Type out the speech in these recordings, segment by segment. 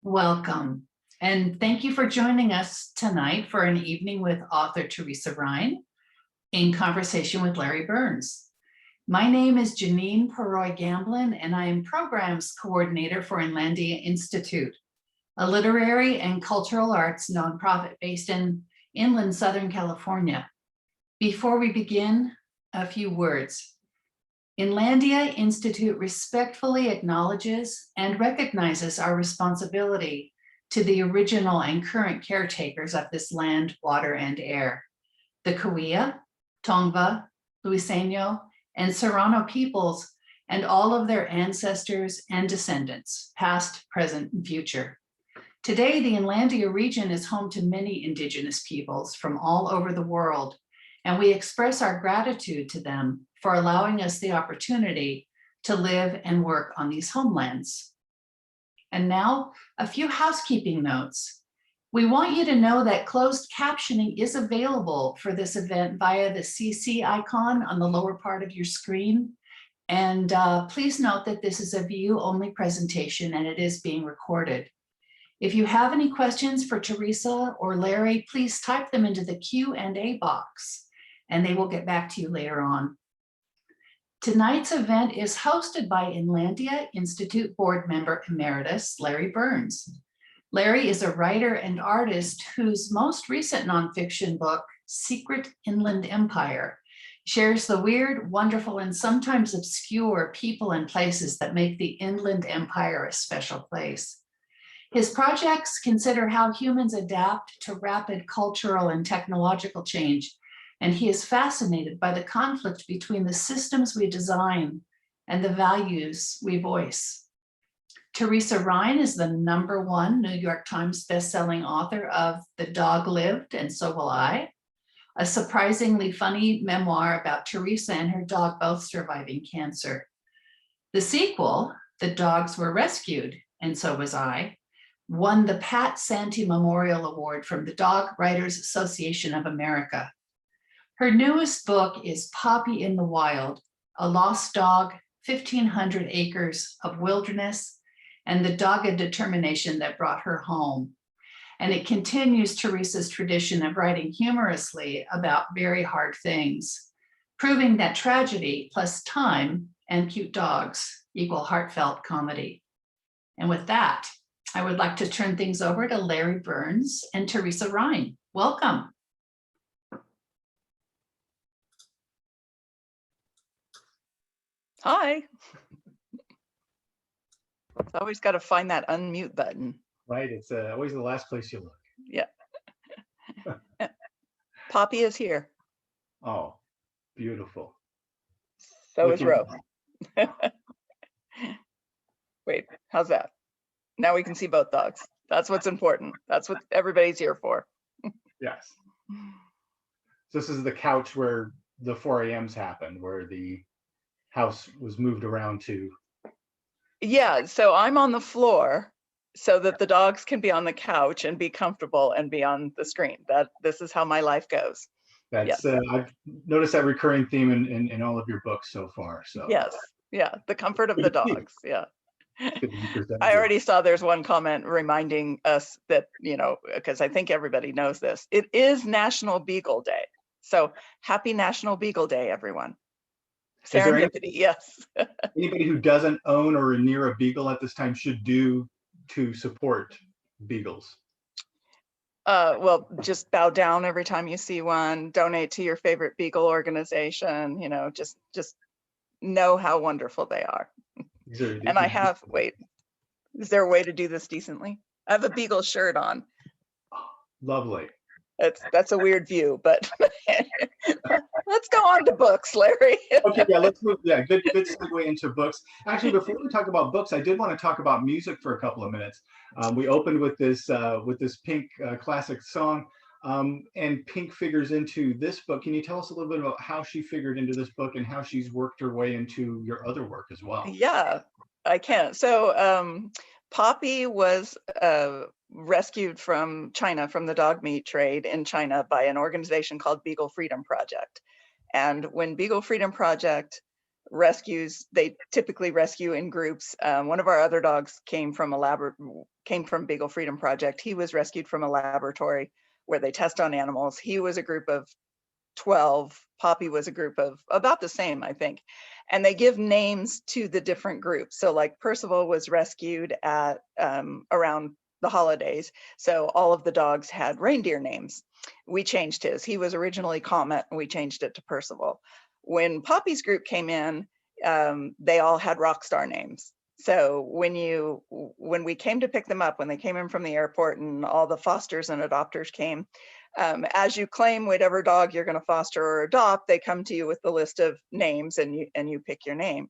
Welcome, and thank you for joining us tonight for an evening with author Teresa Rhyne in conversation with Larry Burns. My name is Janine Peroy-Gamblin, and I am Programs Coordinator for Inlandia Institute, a literary and cultural arts nonprofit based in inland Southern California. Before we begin, a few words. Inlandia Institute respectfully acknowledges and recognizes our responsibility to the original and current caretakers of this land, water, and air, the Cahuilla, Tongva, Luiseño, and Serrano peoples, and all of their ancestors and descendants, past, present, and future. Today, the Inlandia region is home to many indigenous peoples from all over the world, and we express our gratitude to them for allowing us the opportunity to live and work on these homelands. And now, a few housekeeping notes. We want you to know that closed captioning is available for this event via the CC icon on the lower part of your screen. And please note that this is a view-only presentation and it is being recorded. If you have any questions for Teresa or Larry, please type them into the Q&A box and they will get back to you later on. Tonight's event is hosted by Inlandia Institute Board Member Emeritus, Larry Burns. Larry is a writer and artist whose most recent nonfiction book, Secret Inland Empire, shares the weird, wonderful, and sometimes obscure people and places that make the Inland Empire a special place. His projects consider how humans adapt to rapid cultural and technological change, and he is fascinated by the conflict between the systems we design and the values we voice. Teresa Rhyne is the #1 New York Times bestselling author of The Dog Lived and So Will I, a surprisingly funny memoir about Teresa and her dog both surviving cancer. The sequel, The Dogs Were Rescued and So Was I, won the Pat Santee Memorial Award from the Dog Writers Association of America. Her newest book is Poppy in the Wild, A Lost Dog, 1,500 Acres of Wilderness, and the dogged determination that brought her home. And it continues Teresa's tradition of writing humorously about very hard things, proving that tragedy plus time and cute dogs equal heartfelt comedy. And with that, I would like to turn things over to Larry Burns and Teresa Rhyne. Welcome. Hi. It's always got to find that unmute button. Right, it's always the last place you look. Yeah. Poppy is here. Oh, beautiful. So is Ro. Wait, how's that? Now we can see both dogs. That's what's important. That's what everybody's here for. Yes. So this is the couch where the 4 a.m.s happened, where the house was moved around to. Yeah, so I'm on the floor so that the dogs can be on the couch and be comfortable and be on the screen. This is how my life goes. That's yes. I've noticed that recurring theme in all of your books so far. So yes, yeah, the comfort of the dogs. Yeah. It's good to be presented. I already saw there's one comment reminding us that, because I think everybody knows this. It is National Beagle Day. So happy National Beagle Day, everyone. Is there Serendipity, yes. anybody who doesn't own or are near a beagle at this time should do to support beagles? Well, just bow down every time you see one, donate to your favorite beagle organization, just know how wonderful they are. And I have, wait, is there a way to do this decently? I have a beagle shirt on. Lovely. That's a weird view, but let's go on to books, Larry. Okay, yeah, let's move. Yeah, good segue into books. Actually, before we talk about books, I did want to talk about music for a couple of minutes. We opened with this Pink classic song, and Pink figures into this book. Can you tell us a little bit about how she figured into this book and how she's worked her way into your other work as well? Yeah, I can. So Poppy was rescued from China, from the dog meat trade in China, by an organization called Beagle Freedom Project. And when Beagle Freedom Project rescues, they typically rescue in groups. One of our other dogs came from Beagle Freedom Project. He was rescued from a laboratory where they test on animals. He was a group of 12. Poppy was a group of about the same, I think. And they give names to the different groups. So like Percival was rescued at around the holidays. So all of the dogs had reindeer names. We changed his. He was originally Comet, and we changed it to Percival. When Poppy's group came in, they all had rock star names. So when we came to pick them up, when they came in from the airport and all the fosters and adopters came, as you claim whatever dog you're going to foster or adopt, they come to you with the list of names, and you pick your name.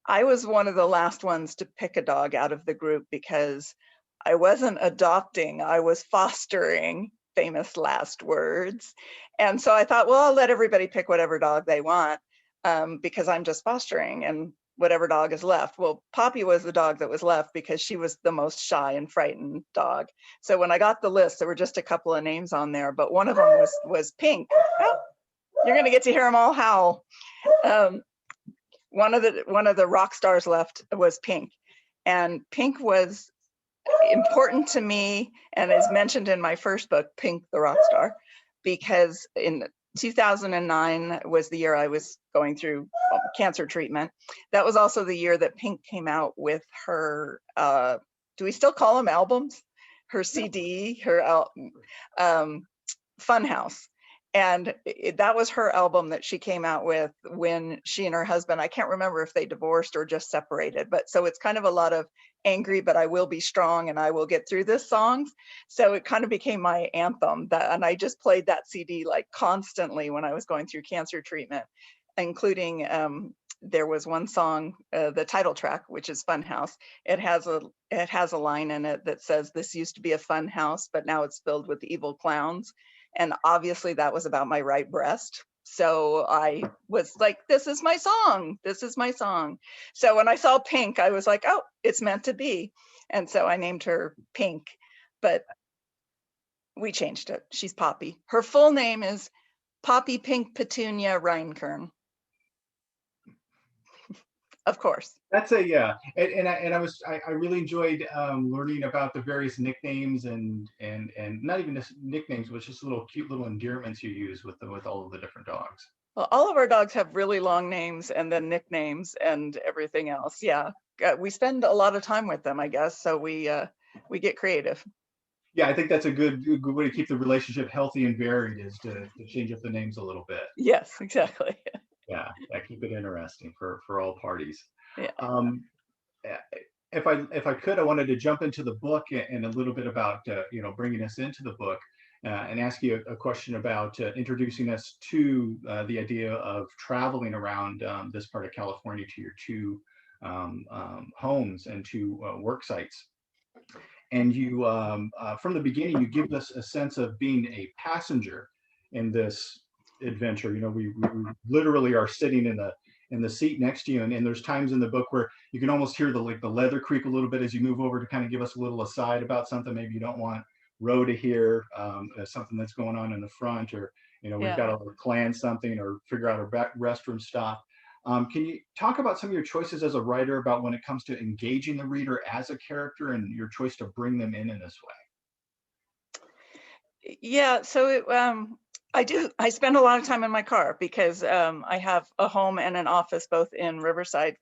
I was one of the last ones to pick a dog out of the group because I wasn't adopting, I was fostering, famous last words. And so I thought, well, I'll let everybody pick whatever dog they want because I'm just fostering, and whatever dog is left. Well, Poppy was the dog that was left because she was the most shy and frightened dog. So when I got the list, there were just a couple of names on there, but one of them was Pink. Oh, you're going to get to hear them all howl. One of the rock stars left was Pink, and Pink was important to me and is mentioned in my first book, Pink the Rock Star, because in 2009 was the year I was going through cancer treatment. That was also the year that Pink came out with her, do we still call them albums? Her CD, her Funhouse. And that was her album that she came out with when she and her husband, I can't remember if they divorced or just separated, but so it's kind of a lot of angry, but I will be strong and I will get through this songs. So it kind of became my anthem, and I just played that CD like constantly when I was going through cancer treatment, including there was one song, the title track, which is Funhouse. It has a line in it that says, "This used to be a fun house, but now it's filled with evil clowns." And obviously that was about my right breast. So I was like, this is my song. This is my song. So when I saw Pink, I was like, oh, it's meant to be. And so I named her Pink, but we changed it. She's Poppy. Her full name is Poppy Pink Petunia Rhyne. Of course. That's yeah, and I really enjoyed learning about the various nicknames and not even just nicknames, but just little cute little endearments you use with all of the different dogs. Well, all of our dogs have really long names and then nicknames and everything else. Yeah, we spend a lot of time with them, I guess, so we get creative. Yeah, I think that's a good way to keep the relationship healthy and varied, is to change up the names a little bit. Yes, exactly. Yeah, keep it interesting for all parties. Yeah. If I could, I wanted to jump into the book and a little bit about bringing us into the book and ask you a question about introducing us to the idea of traveling around this part of California to your two homes and two work sites. And you, from the beginning, you give us a sense of being a passenger in this adventure. We literally are sitting in the seat next to you, and there's times in the book where you can almost hear the leather creak a little bit as you move over to kind of give us a little aside about something maybe you don't want Ro to hear, something that's going on in the front, or we've got to plan something or figure out a restroom stop. Can you talk about some of your choices as a writer about when it comes to engaging the reader as a character and your choice to bring them in this way? Yeah, so I spend a lot of time in my car because I have a home and an office both in Riverside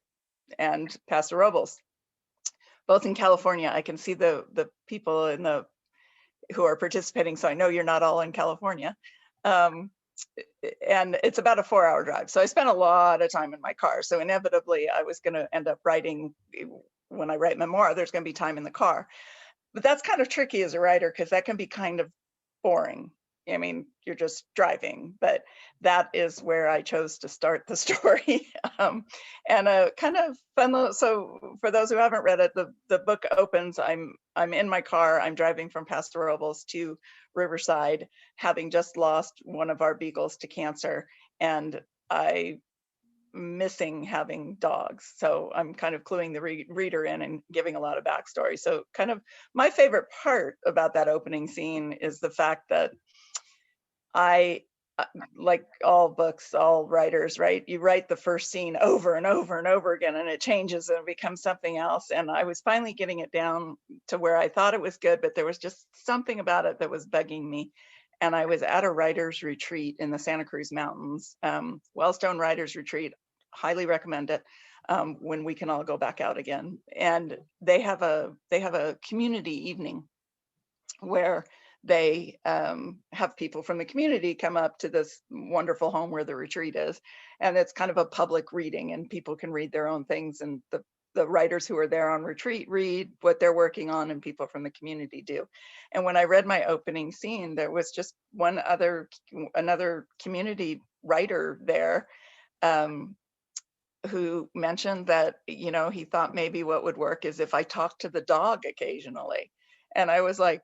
and Paso Robles, both in California. I can see the people who are participating, so I know you're not all in California. Um, and it's about a 4-hour drive. So I spent a lot of time in my car. So inevitably I was going to end up writing, when I write memoir, there's going to be time in the car. But that's kind of tricky as a writer because that can be kind of boring. I mean, you're just driving, but that is where I chose to start the story. And kind of fun. So for those who haven't read it, the book opens. I'm in my car. I'm driving from Paso Robles to Riverside, having just lost one of our beagles to cancer, and I missing having dogs. So I'm kind of cluing the reader in and giving a lot of backstory. So kind of my favorite part about that opening scene is the fact that I, like all books, all writers, right? You write the first scene over and over and over again, and it changes and it becomes something else. And I was finally getting it down to where I thought it was good, but there was just something about it that was bugging me. And I was at a writer's retreat in the Santa Cruz Mountains, Wellstone Writers Retreat. Highly recommend it when we can all go back out again. And they have a community evening where they have people from the community come up to this wonderful home where the retreat is, and it's kind of a public reading, and people can read their own things, and the writers who are there on retreat read what they're working on, and people from the community do. And when I read my opening scene, there was just another community writer there who mentioned that, you know, he thought maybe what would work is if I talked to the dog occasionally. And I was like,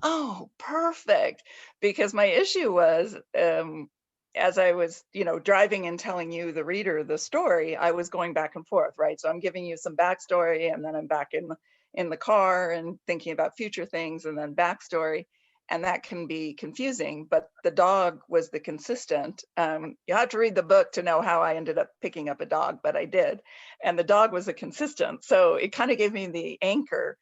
oh, perfect. Because my issue was, as I was, you know, driving and telling you, the reader, the story, I was going back and forth, right? So I'm giving you some backstory, and then I'm back in the car and thinking about future things, and then backstory. And that can be confusing, but the dog was the consistent. You have to read the book to know how I ended up picking up a dog, but I did. And the dog was a consistent. So it kind of gave me the anchor,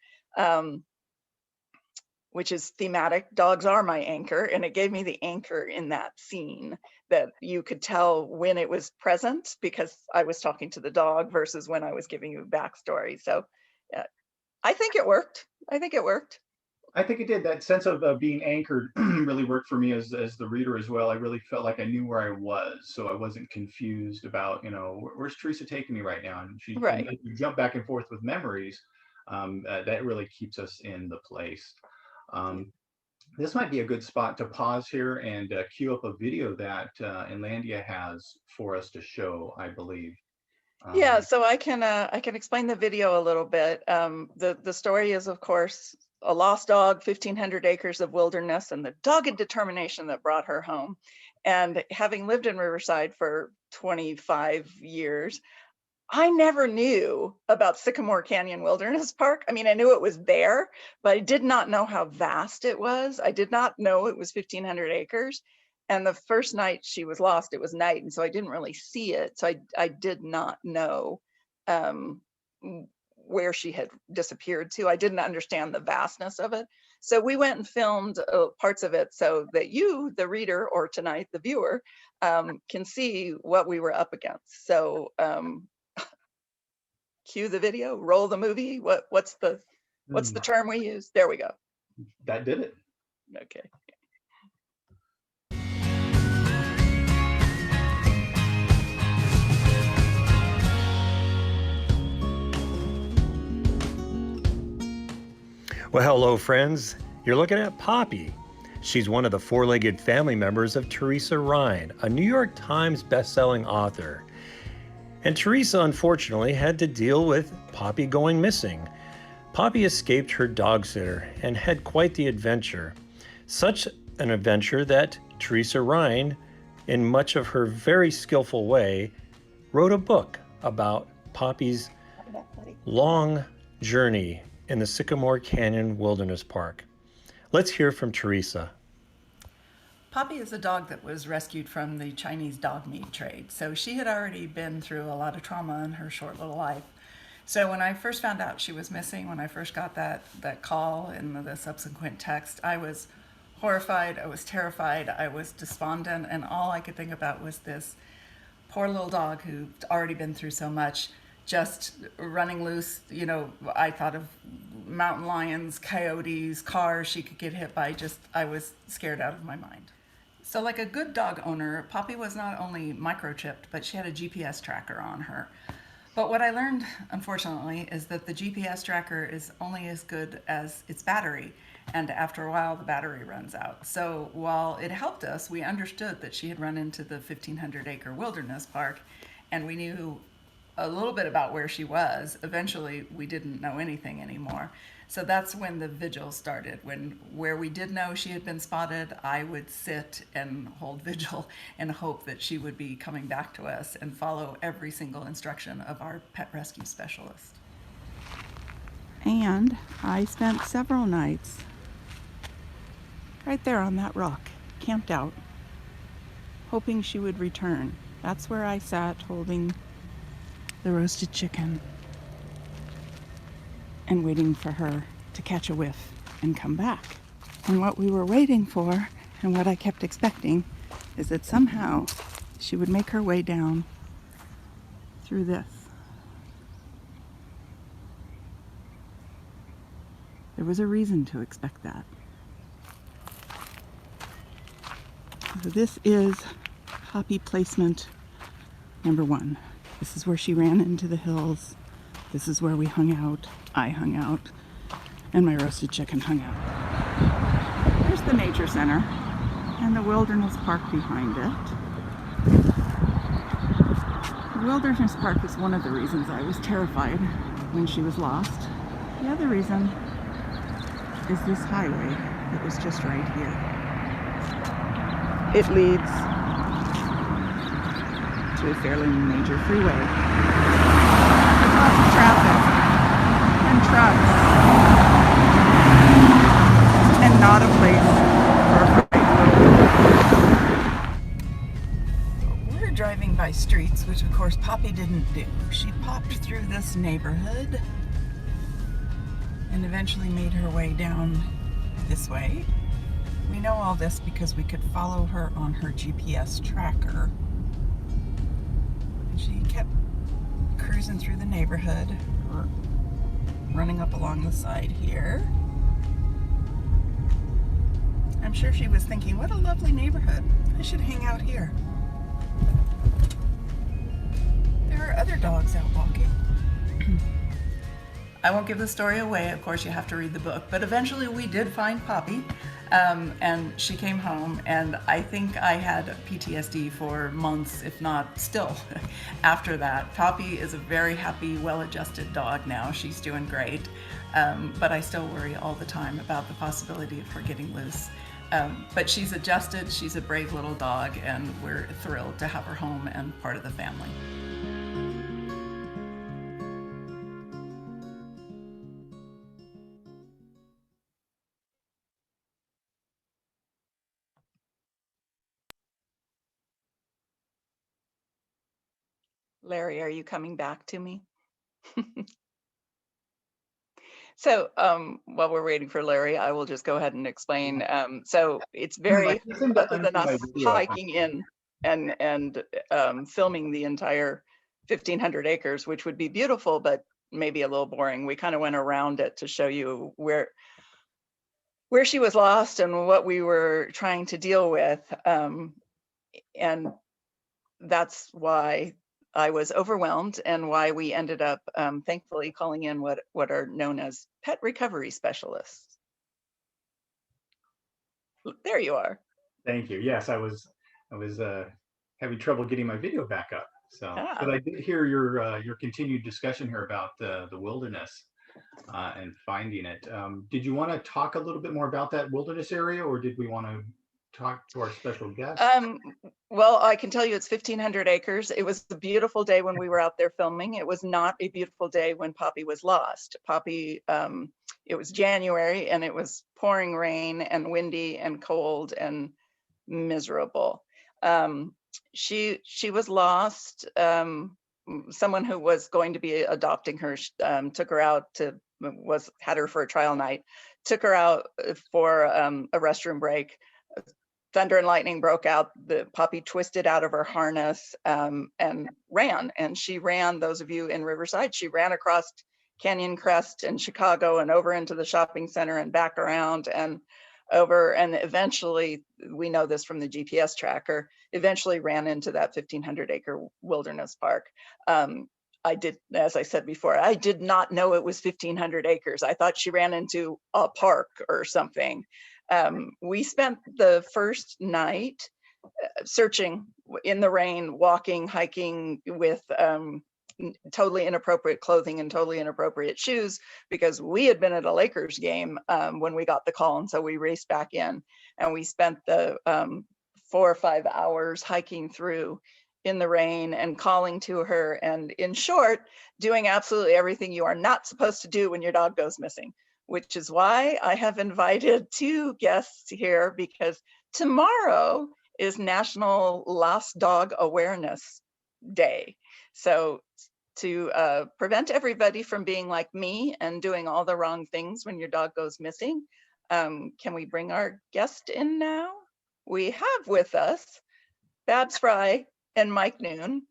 which is thematic. Dogs are my anchor. And it gave me the anchor in that scene that you could tell when it was present because I was talking to the dog versus when I was giving you backstory. So I think it worked. I think it worked. I think it did. That sense of being anchored really worked for me as the reader as well. I really felt like I knew where I was, so I wasn't confused about, you know, where's Teresa taking me right now? And Right. and you jump back and forth with memories. That really keeps us in the place. Um, this might be a good spot to pause here and queue up a video that Inlandia has for us to show, I believe. Yeah, so I can explain the video a little bit. The story is, of course, a lost dog, 1,500 acres of wilderness, and the dogged determination that brought her home. And having lived in Riverside for 25 years, I never knew about Sycamore Canyon Wilderness Park. I mean, I knew it was there, but I did not know how vast it was. I did not know it was 1,500 acres. And the first night she was lost, it was night, and so I didn't really see it. So I did not know um, where she had disappeared to. I didn't understand the vastness of it. So we went and filmed parts of it so that you, the reader, or tonight, the viewer, can see what we were up against. So cue the video, roll the movie. What's the term we use? There we go. That did it. Okay. Well, hello, friends. You're looking at Poppy. She's one of the four-legged family members of Teresa Rhyne, a New York Times best-selling author. And Teresa, unfortunately, had to deal with Poppy going missing. Poppy escaped her dog sitter and had quite the adventure. Such an adventure that Teresa Rhyne, in much of her very skillful way, wrote a book about Poppy's long journey in the Sycamore Canyon Wilderness Park. Let's hear from Teresa. Poppy is a dog that was rescued from the Chinese dog meat trade. So she had already been through a lot of trauma in her short little life. So when I first found out she was missing, when I first got that call and the subsequent text, I was horrified, I was terrified, I was despondent, and all I could think about was this poor little dog who'd already been through so much, just running loose. You know, I thought of mountain lions, coyotes, cars she could get hit by. I was scared out of my mind. So like a good dog owner, Poppy was not only microchipped, but she had a GPS tracker on her. But what I learned, unfortunately, is that the GPS tracker is only as good as its battery. And after a while, the battery runs out. So while it helped us, we understood that she had run into the 1,500-acre wilderness park, and we knew a little bit about where she was. Eventually, we didn't know anything anymore. So that's when the vigil started. Where we did know she had been spotted, I would sit and hold vigil and hope that she would be coming back to us and follow every single instruction of our pet rescue specialist. And I spent several nights right there on that rock, camped out, hoping she would return. That's where I sat holding the roasted chicken and waiting for her to catch a whiff and come back. And what we were waiting for, and what I kept expecting, is that somehow she would make her way down through this. There was a reason to expect that. So this is Poppy placement number 1. This is where she ran into the hills. This is where we hung out. I hung out. And my roasted chicken hung out. There's the nature center and the wilderness park behind it. The wilderness park is one of the reasons I was terrified when she was lost. The other reason is this highway that was just right here. It leads to a fairly major freeway. There's lots of traffic and trucks, and not a place for a fright. We're driving by streets, which of course Poppy didn't do. She popped through this neighborhood and eventually made her way down this way. We know all this because we could follow her on her GPS tracker. And she kept cruising through the neighborhood, running up along the side here. I'm sure she was thinking, what a lovely neighborhood. I should hang out here. There are other dogs out walking. I won't give the story away, of course you have to read the book, but eventually we did find Poppy, and she came home, and I think I had PTSD for months, if not still, after that. Poppy is a very happy, well-adjusted dog now. She's doing great, but I still worry all the time about the possibility of her getting loose. But she's adjusted, she's a brave little dog, and we're thrilled to have her home and part of the family. Larry, are you coming back to me? So while we're waiting for Larry, I will just go ahead and explain. So it's very, other than us hiking in and filming the entire 1,500 acres, which would be beautiful, but maybe a little boring. We kind of went around it to show you where she was lost and what we were trying to deal with. And that's why I was overwhelmed and why we ended up thankfully calling in what are known as pet recovery specialists. There you are. Thank you. Yes, I was having trouble getting my video back up. So, but I did hear your continued discussion here about the wilderness and finding it. Did you want to talk a little bit more about that wilderness area, or did we want to talk to our special guest? Well, I can tell you it's 1,500 acres. It was a beautiful day when we were out there filming. It was not a beautiful day when Poppy was lost. Poppy, it was January and it was pouring rain and windy and cold, and miserable. She was lost. Someone who was going to be adopting her took her out had her for a trial night, took her out for a restroom break. Thunder and lightning broke out. The puppy twisted out of her harness and ran. And she ran, those of you in Riverside, she ran across Canyon Crest in Chicago and over into the shopping center and back around and over. And eventually, we know this from the GPS tracker, eventually ran into that 1,500-acre wilderness park. I did, as I said before, I did not know it was 1,500 acres. I thought she ran into a park or something. We spent the first night searching in the rain, walking, hiking with totally inappropriate clothing and totally inappropriate shoes, because we had been at a Lakers game when we got the call. And so we raced back in and we spent the 4 or 5 hours hiking through in the rain and calling to her. And in short, doing absolutely everything you are not supposed to do when your dog goes missing, which is why I have invited 2 guests here, because tomorrow is National Lost Dog Awareness Day. So to prevent everybody from being like me and doing all the wrong things when your dog goes missing, can we bring our guest in now? We have with us Babs Fry and Mike Noon,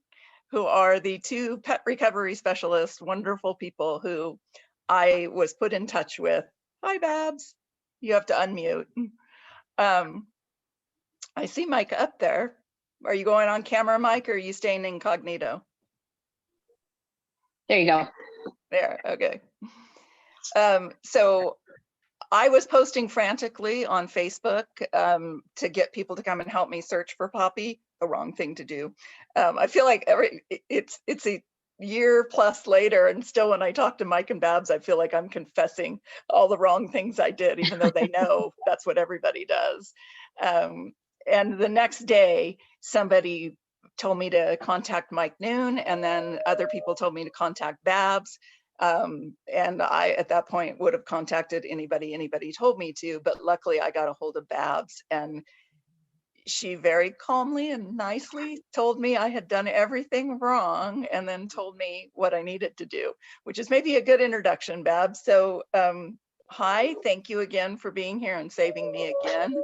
who are the 2 pet recovery specialists, wonderful people who I was put in touch with. Hi, Babs. You have to unmute. I see Mike up there. Are you going on camera, Mike, or are you staying incognito? There you go. There, okay. So I was posting frantically on Facebook to get people to come and help me search for Poppy. The wrong thing to do. I feel like it's a year plus later, and still when I talk to Mike and Babs, I feel like I'm confessing all the wrong things I did, even though they know that's what everybody does. And the next day, somebody told me to contact Mike Noon, and then other people told me to contact Babs. And I, at that point, would have contacted anybody told me to, but luckily I got a hold of Babs, and she very calmly and nicely told me I had done everything wrong, and then told me what I needed to do, which is maybe a good introduction, Babs. So hi, thank you again for being here and saving me again.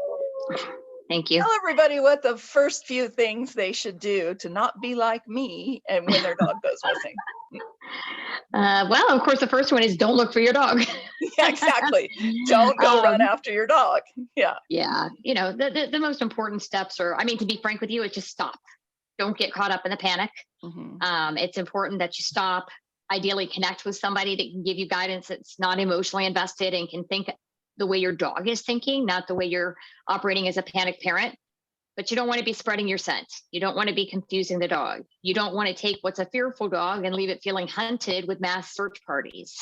Thank you. Tell everybody what the first few things they should do to not be like me and when their dog goes missing. Well, of course, the first one is don't look for your dog. Yeah, exactly. Don't go run after your dog. Yeah. Yeah. You know, the most important steps are, I mean, to be frank with you, it's just stop. Don't get caught up in the panic. Mm-hmm. It's important that you stop, ideally connect with somebody that can give you guidance that's not emotionally invested and can think the way your dog is thinking, not the way you're operating as a panic parent. But you don't want to be spreading your scent. You don't want to be confusing the dog. You don't want to take what's a fearful dog and leave it feeling hunted with mass search parties.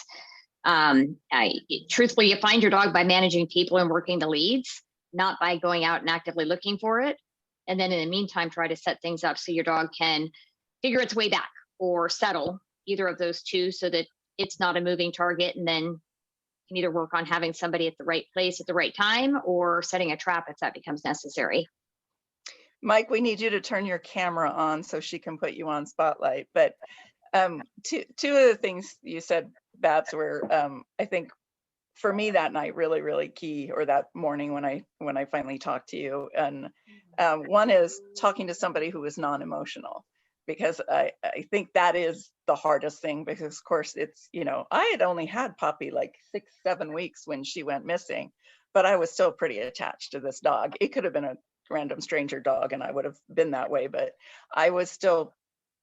Truthfully, you find your dog by managing people and working the leads, not by going out and actively looking for it. And then in the meantime, try to set things up so your dog can figure its way back or settle, either of those two, so that it's not a moving target. And then you can either work on having somebody at the right place at the right time or setting a trap if that becomes necessary. Mike, we need you to turn your camera on so she can put you on spotlight. But two of the things you said, Babs, were I think for me that night really, really key, or that morning when I finally talked to you. And one is talking to somebody who is non-emotional, because I think that is the hardest thing, because of course it's, you know, I had only had Poppy like 6-7 weeks when she went missing, but I was still pretty attached to this dog. It could have been a random stranger dog and I would have been that way, but I was still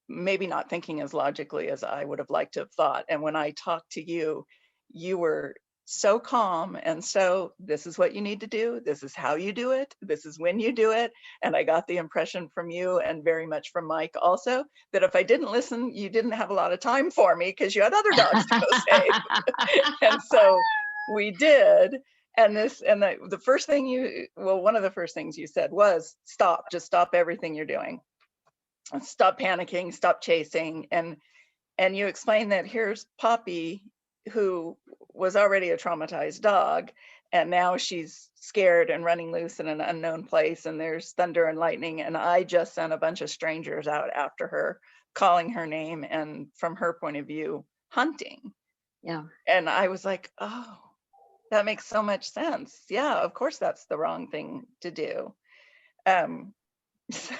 maybe not thinking as logically as I would have liked to have thought. And when I talked to you, you were so calm and so, this is what you need to do, this is how you do it, this is when you do it. And I got the impression from you, and very much from Mike also, that if I didn't listen, you didn't have a lot of time for me because you had other dogs to go save. And so we did. And the first thing one of the first things you said was stop, just stop everything you're doing. Stop panicking, stop chasing. And you explained that here's Poppy, who was already a traumatized dog. And now she's scared and running loose in an unknown place, and there's thunder and lightning. And I just sent a bunch of strangers out after her, calling her name, and from her point of view, hunting. Yeah. And I was like, oh, that makes so much sense. Yeah, of course that's the wrong thing to do. So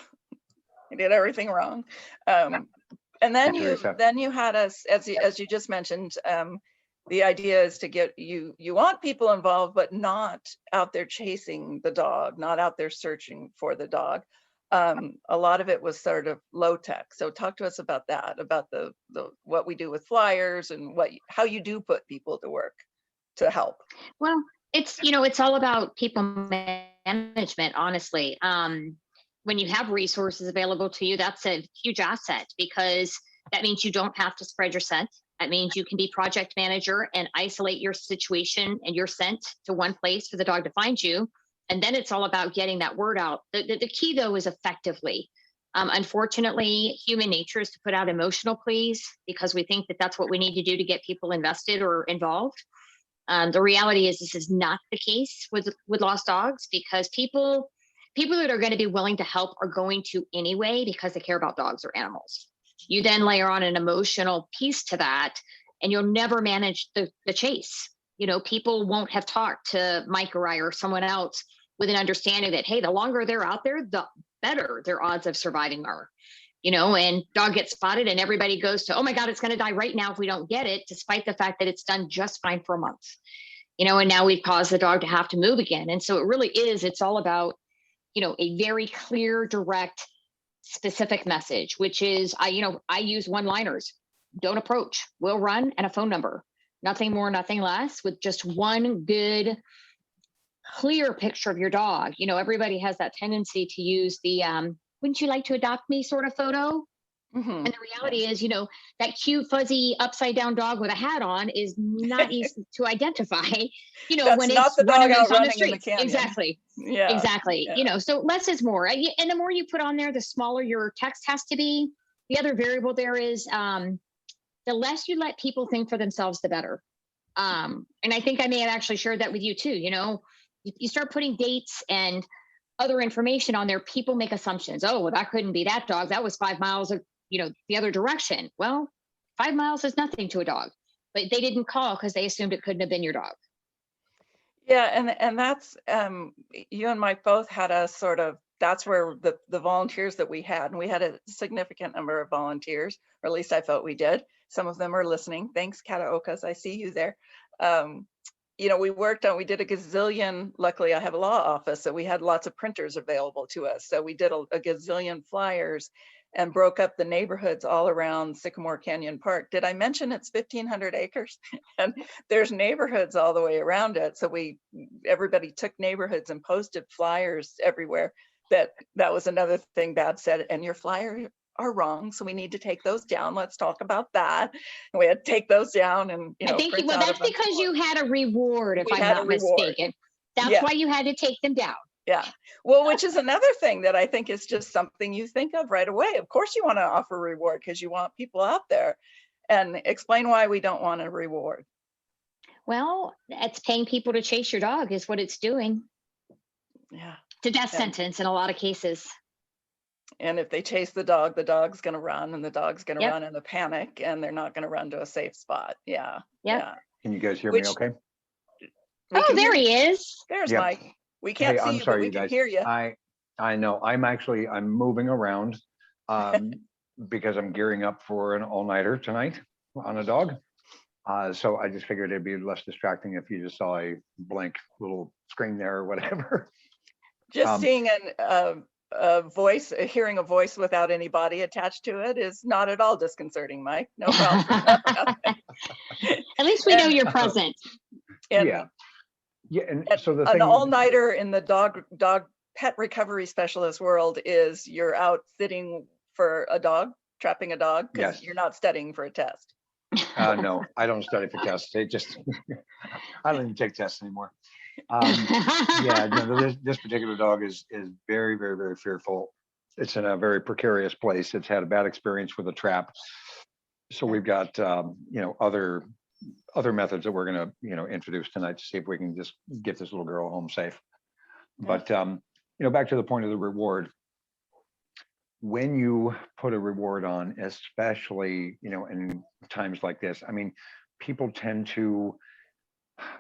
I did everything wrong. And then you had us, as you just mentioned, the idea is to get you want people involved, but not out there chasing the dog, not out there searching for the dog. A lot of it was sort of low tech. So talk to us about that, about the what we do with flyers and how you do put people to work to help. Well, it's all about people management, honestly. When you have resources available to you, that's a huge asset, because that means you don't have to spread your scent. That means you can be project manager and isolate your situation and your scent to one place for the dog to find you. And then it's all about getting that word out. The key, though, is effectively. Unfortunately, human nature is to put out emotional pleas because we think that that's what we need to do to get people invested or involved. The reality is this is not the case with lost dogs, because people that are going to be willing to help are going to anyway, because they care about dogs or animals. You then layer on an emotional piece to that, and you'll never manage the chase. People won't have talked to Mike or I or someone else with an understanding that, hey, the longer they're out there, the better their odds of surviving are. And dog gets spotted and everybody goes to, oh my God, it's going to die right now if we don't get it, despite the fact that it's done just fine for a month. And now we've caused the dog to have to move again. And so it's all about, a very clear, direct, specific message, which is, I use one-liners. Don't approach, we'll run, and a phone number. Nothing more, nothing less, with just one good, clear picture of your dog. Everybody has that tendency to use the, wouldn't you like to adopt me sort of photo? Mm-hmm. And the reality is, that cute, fuzzy, upside down dog with a hat on is not easy to identify, That's when not it's the dog running out loose on the running in street. the canyon. Exactly. Yeah. Exactly. Yeah. So less is more. And the more you put on there, the smaller your text has to be. The other variable there is the less you let people think for themselves, the better. And I think I may have actually shared that with you too. You start putting dates and other information on there, people make assumptions. Oh, well, that couldn't be that dog. That was 5 miles of, the other direction. Well, 5 miles is nothing to a dog, but they didn't call because they assumed it couldn't have been your dog. Yeah, and that's you and Mike both had a sort of, that's where the volunteers that we had, and we had a significant number of volunteers, or at least I felt we did. Some of them are listening. Thanks, Kataokas, I see you there. We did a gazillion, luckily I have a law office, so we had lots of printers available to us. So we did a gazillion flyers and broke up the neighborhoods all around Sycamore Canyon Park. Did I mention it's 1,500 acres? And there's neighborhoods all the way around it. So everybody took neighborhoods and posted flyers everywhere. That was another thing Bab said, and your flyers are wrong, so we need to take those down. Let's talk about that. And we had to take those down, and I think that's because you had a reward, if I'm not mistaken. That's why you had to take them down. Yeah. Well, which is another thing that I think is just something you think of right away. Of course you want to offer reward because you want people out there. And explain why we don't want a reward. Well, it's paying people to chase your dog is what it's doing. Yeah. To death sentence in a lot of cases. And if they chase the dog's going to run, and the dog's going to run in a panic, and they're not going to run to a safe spot. Yeah. Yep. Yeah. Can you guys hear me okay? Oh, there he is. There's Mike. We can't see you, but we can hear you. I know. I'm moving around because I'm gearing up for an all-nighter tonight on a dog. So I just figured it'd be less distracting if you just saw a blank little screen there or whatever. Just seeing hearing a voice without any body attached to it is not at all disconcerting, Mike. No problem. At least we know you're present. And, and so an all-nighter in the dog pet recovery specialist world is you're out sitting for a dog, trapping a dog, because you're not studying for a test. No, I don't study for tests. I don't even take tests anymore. This particular dog is very, very, very fearful. It's in a very precarious place. It's had a bad experience with a trap. So we've got, other other methods that we're going to, introduce tonight to see if we can just get this little girl home safe. Yeah. But, back to the point of the reward. When you put a reward on, especially, in times like this, I mean, people tend to,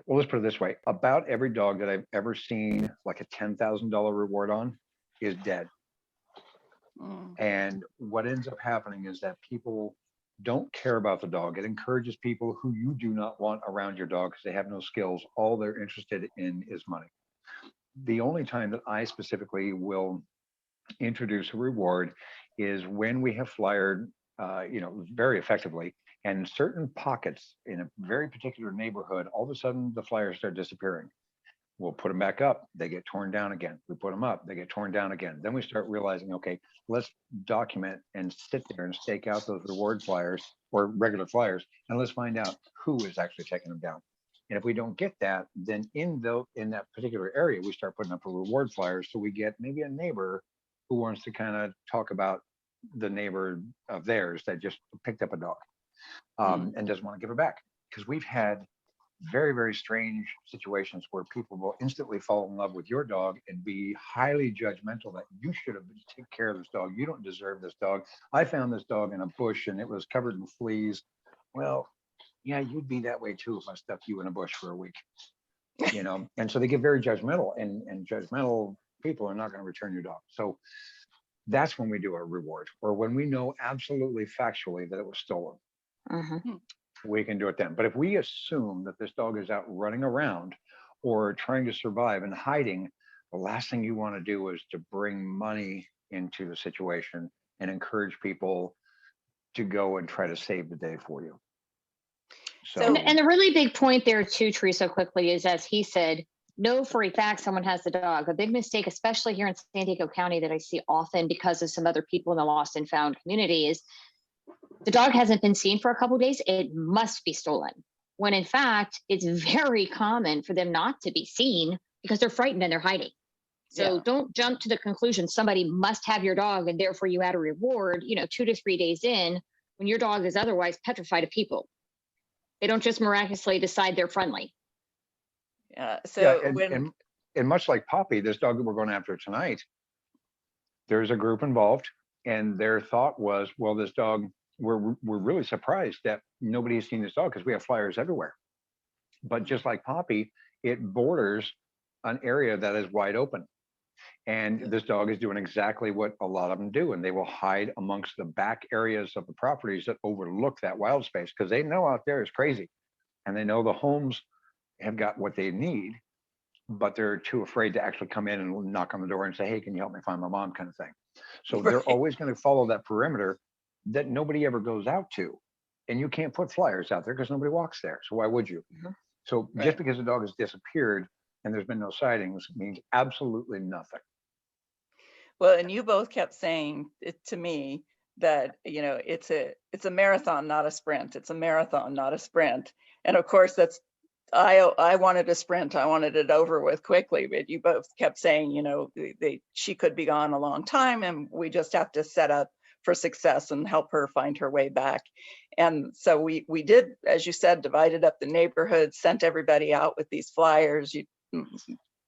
well, let's put it this way. About every dog that I've ever seen like a $10,000 reward on is dead. And what ends up happening is that people don't care about the dog. It encourages people who you do not want around your dog because they have no skills. All they're interested in is money. The only time that I specifically will introduce a reward is when we have flyered, very effectively, and certain pockets in a very particular neighborhood, all of a sudden the flyers start disappearing. We'll put them back up, they get torn down again. We put them up, they get torn down again. Then we start realizing, okay, let's document and sit there and stake out those reward flyers or regular flyers, and let's find out who is actually taking them down. And if we don't get that, then in that particular area, we start putting up a reward flyers. So we get maybe a neighbor who wants to kind of talk about the neighbor of theirs that just picked up a dog and doesn't want to give her back. Because we've had very, very strange situations where people will instantly fall in love with your dog and be highly judgmental that you should have taken care of this dog. You don't deserve this dog. I found this dog in a bush and it was covered in fleas. Well, yeah, you'd be that way too if I stuck you in a bush for a week, and so they get very judgmental, and judgmental people are not going to return your dog. So that's when we do a reward, or when we know absolutely factually that it was stolen. We can do it then. But if we assume that this dog is out running around or trying to survive and hiding, the last thing you want to do is to bring money into the situation and encourage people to go and try to save the day for you. So, and the really big point there too, Teresa, quickly, is as he said, know for a fact someone has the dog. A big mistake, especially here in San Diego County, that I see often because of some other people in the lost and found community, is the dog hasn't been seen for a couple of days. It must be stolen. When in fact, it's very common for them not to be seen because they're frightened and they're hiding. So don't jump to the conclusion somebody must have your dog and therefore you add a reward, 2 to 3 days in, when your dog is otherwise petrified of people. They don't just miraculously decide they're friendly. Yeah. So and much like Poppy, this dog that we're going after tonight, there's a group involved, and their thought was, well, this dog, we're really surprised that nobody has seen this dog because we have flyers everywhere. But just like Poppy, it borders an area that is wide open. And this dog is doing exactly what a lot of them do. And they will hide amongst the back areas of the properties that overlook that wild space, because they know out there is crazy. And they know the homes have got what they need, but they're too afraid to actually come in and knock on the door and say, hey, can you help me find my mom, kind of thing. So they're always going to follow that perimeter that nobody ever goes out to. And you can't put flyers out there because nobody walks there. So why would you? So just because the dog has disappeared and there's been no sightings means absolutely nothing. Well, and you both kept saying it to me that, it's a marathon, not a sprint. It's a marathon, not a sprint. And of course, I wanted a sprint. I wanted it over with quickly, but you both kept saying, she could be gone a long time and we just have to set up for success and help her find her way back. And so we did, as you said, divided up the neighborhood, sent everybody out with these flyers,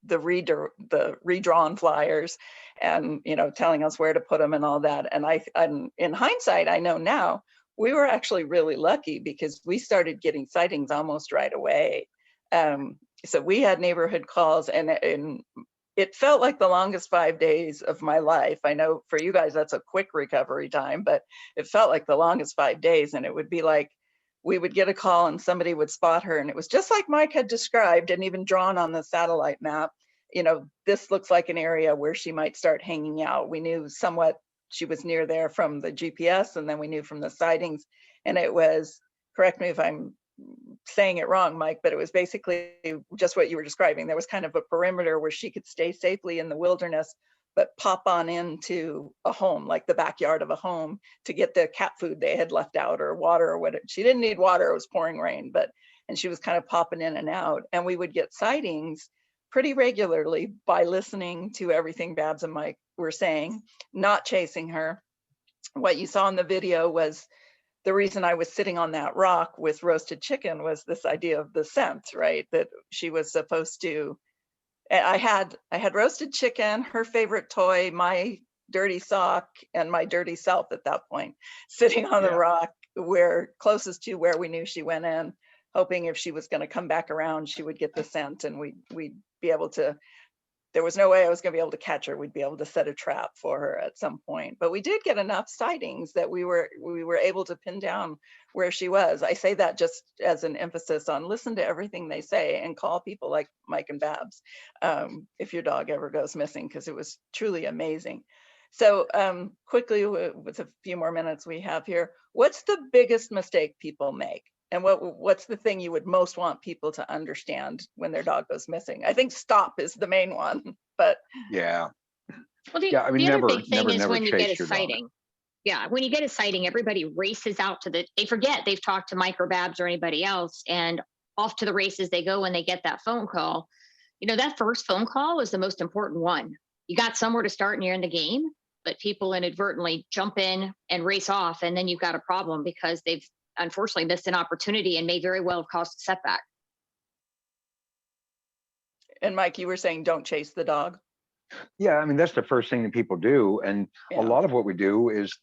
the redrawn flyers, and telling us where to put them and all that. And I'm in hindsight, I know now we were actually really lucky because we started getting sightings almost right away. So we had neighborhood calls, and it felt like the longest 5 days of my life. I know for you guys that's a quick recovery time, but it felt like the longest 5 days. And it would be like we would get a call and somebody would spot her, and it was just like Mike had described and even drawn on the satellite map. This looks like an area where she might start hanging out. We knew somewhat she was near there from the GPS, and then we knew from the sightings. And it was, correct me if I'm saying it wrong, Mike, but it was basically just what you were describing. There was kind of a perimeter where she could stay safely in the wilderness, but pop on into a home, like the backyard of a home, to get the cat food they had left out or water or whatever. She didn't need water, it was pouring rain, and she was kind of popping in and out. And we would get sightings pretty regularly by listening to everything Babs and Mike were saying, not chasing her. What you saw in the video was the reason I was sitting on that rock with roasted chicken was this idea of the scent, right? That she was supposed to, I had roasted chicken, her favorite toy, my dirty sock, and my dirty self at that point, sitting on the Yeah. rock where closest to where we knew she went in, hoping if she was going to come back around, she would get the scent and we'd be able to, there was no way I was going to be able to catch her. We'd be able to set a trap for her at some point. But we did get enough sightings that we were able to pin down where she was. I say that just as an emphasis on listen to everything they say and call people like Mike and Babs if your dog ever goes missing, because it was truly amazing. So quickly, with a few more minutes we have here, what's the biggest mistake people make? And what's the thing you would most want people to understand when their dog goes missing? I think stop is the main one, but Yeah. Well, Yeah, I mean, the other never, big thing never, is never when you get chase a your dog. sighting. Yeah, when you get a sighting, everybody races out to they forget they've talked to Mike or Babs or anybody else, and off to the races they go when they get that phone call. You know, that first phone call is the most important one. You got somewhere to start and you're in the game, but people inadvertently jump in and race off, and then you've got a problem because they've unfortunately missed an opportunity and may very well have caused a setback. and Mike, you were saying don't chase the dog. Yeah, I mean, that's the first thing that people do. And Yeah. a lot of what we do is,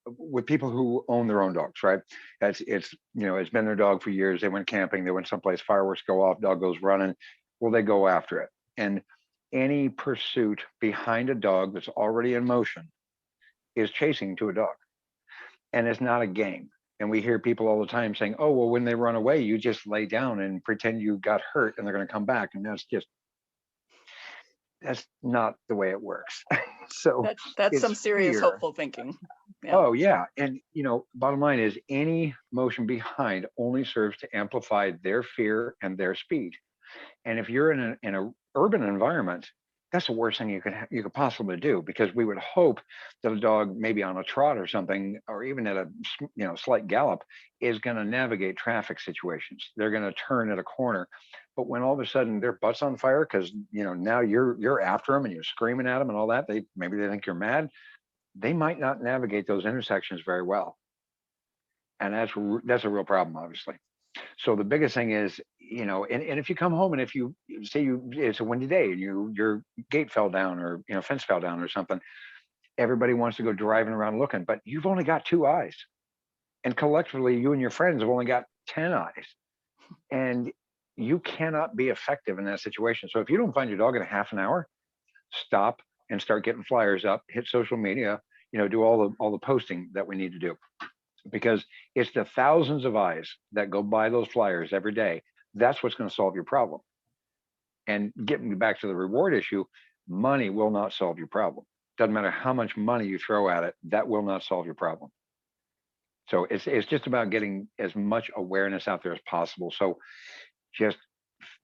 with people who own their own dogs, right? It's been their dog for years. They went camping, they went someplace, fireworks go off, dog goes running. Well, they go after it. And any pursuit behind a dog that's already in motion is chasing to a dog. And it's not a game. And we hear people all the time saying, oh, well, when they run away, you just lay down and pretend you got hurt and they're going to come back. And that's not the way it works. So That's it's some serious fear. hopeful thinking. Yeah. Oh yeah. And bottom line is any motion behind only serves to amplify their fear and their speed. And if you're in a urban environment, that's the worst thing you could possibly do, because we would hope that a dog, maybe on a trot or something, or even at a slight gallop, is going to navigate traffic situations. They're going to turn at a corner. But when all of a sudden their butt's on fire because now you're after them and you're screaming at them and all that, maybe they think you're mad. They might not navigate those intersections very well, and that's a real problem, obviously. So the biggest thing is, and if you come home and if you say it's a windy day and your gate fell down or fence fell down or something, everybody wants to go driving around looking, but you've only got 2 eyes, and collectively you and your friends have only got 10 eyes, and you cannot be effective in that situation. So if you don't find your dog in a half an hour, stop and start getting flyers up, hit social media, do all the posting that we need to do. Because it's the thousands of eyes that go by those flyers every day. That's what's going to solve your problem. And getting back to the reward issue, money will not solve your problem. Doesn't matter how much money you throw at it, that will not solve your problem. So it's just about getting as much awareness out there as possible. So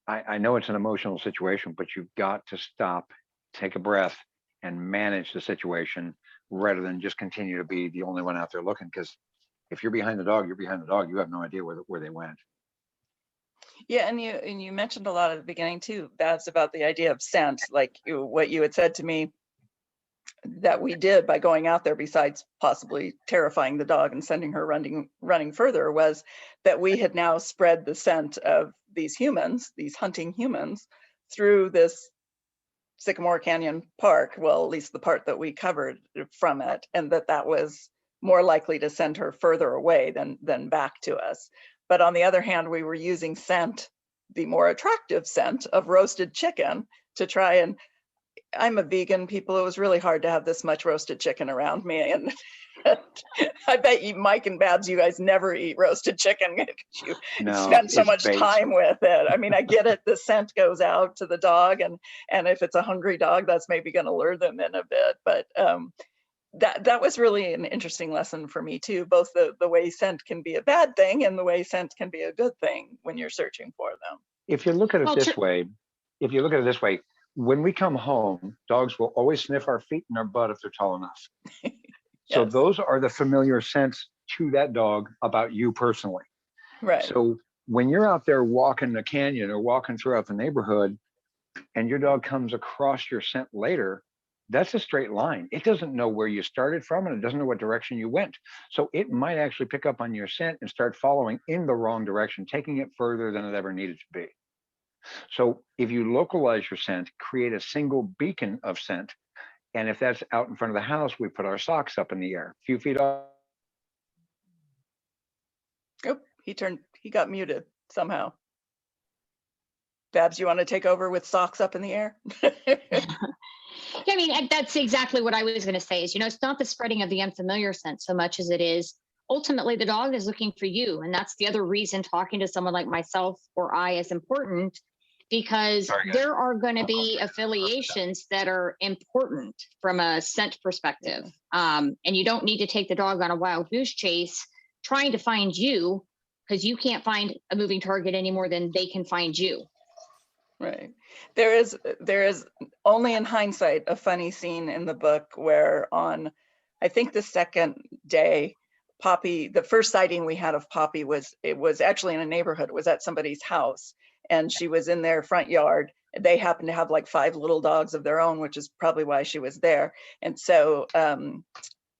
I know it's an emotional situation, but you've got to stop, take a breath, and manage the situation rather than just continue to be the only one out there looking. Because if you're behind the dog, you're behind the dog. You have no idea where they went. Yeah, and you mentioned a lot at the beginning too. That's about the idea of scent, like what you had said to me that we did by going out there, besides possibly terrifying the dog and sending her running further, was that we had now spread the scent of these humans, these hunting humans, through this Sycamore Canyon Park. Well, at least the part that we covered from it, and that was more likely to send her further away than back to us. But on the other hand, we were using scent, the more attractive scent of roasted chicken, to try and, I'm a vegan, people, it was really hard to have this much roasted chicken around me. And I bet you, Mike and Babs, you guys never eat roasted chicken. You spend so much time with it. I mean, I get it. The scent goes out to the dog, and if it's a hungry dog, that's maybe going to lure them in a bit. But that was really an interesting lesson for me too. Both the way scent can be a bad thing and the way scent can be a good thing when you're searching for them. If you look at it this way, when we come home, dogs will always sniff our feet and our butt if they're tall enough. Yes. So those are the familiar scents to that dog about you personally. Right. So when you're out there walking the canyon or walking throughout the neighborhood and your dog comes across your scent later, that's a straight line. It doesn't know where you started from, and it doesn't know what direction you went. So it might actually pick up on your scent and start following in the wrong direction, taking it further than it ever needed to be. So if you localize your scent, create a single beacon of scent. And if that's out in front of the house, we put our socks up in the air, a few feet off. Oh, he got muted somehow. Babs, you want to take over with socks up in the air? I mean, that's exactly what I was going to say is, it's not the spreading of the unfamiliar scent so much as it is ultimately the dog is looking for you. And that's the other reason talking to someone like myself or I is important, because there are going to be affiliations that are important from a scent perspective. And you don't need to take the dog on a wild goose chase trying to find you, because you can't find a moving target any more than they can find you. Right. There is only in hindsight a funny scene in the book where on, I think the second day, Poppy, the first sighting we had of Poppy was actually in a neighborhood. It was at somebody's house, and she was in their front yard. They happened to have like 5 little dogs of their own, which is probably why she was there. And so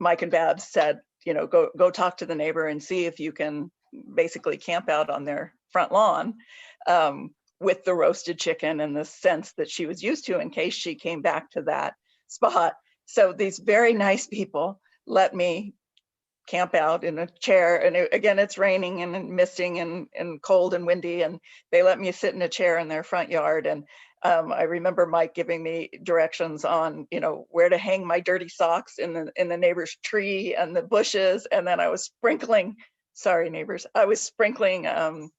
Mike and Babs said, go talk to the neighbor and see if you can basically camp out on their front lawn. With the roasted chicken and the scents that she was used to in case she came back to that spot. So these very nice people let me camp out in a chair. And again, it's raining and misting and cold and windy. And they let me sit in a chair in their front yard. And I remember Mike giving me directions on, where to hang my dirty socks in the neighbor's tree and the bushes. And then I was sprinkling, sorry, neighbors, I was sprinkling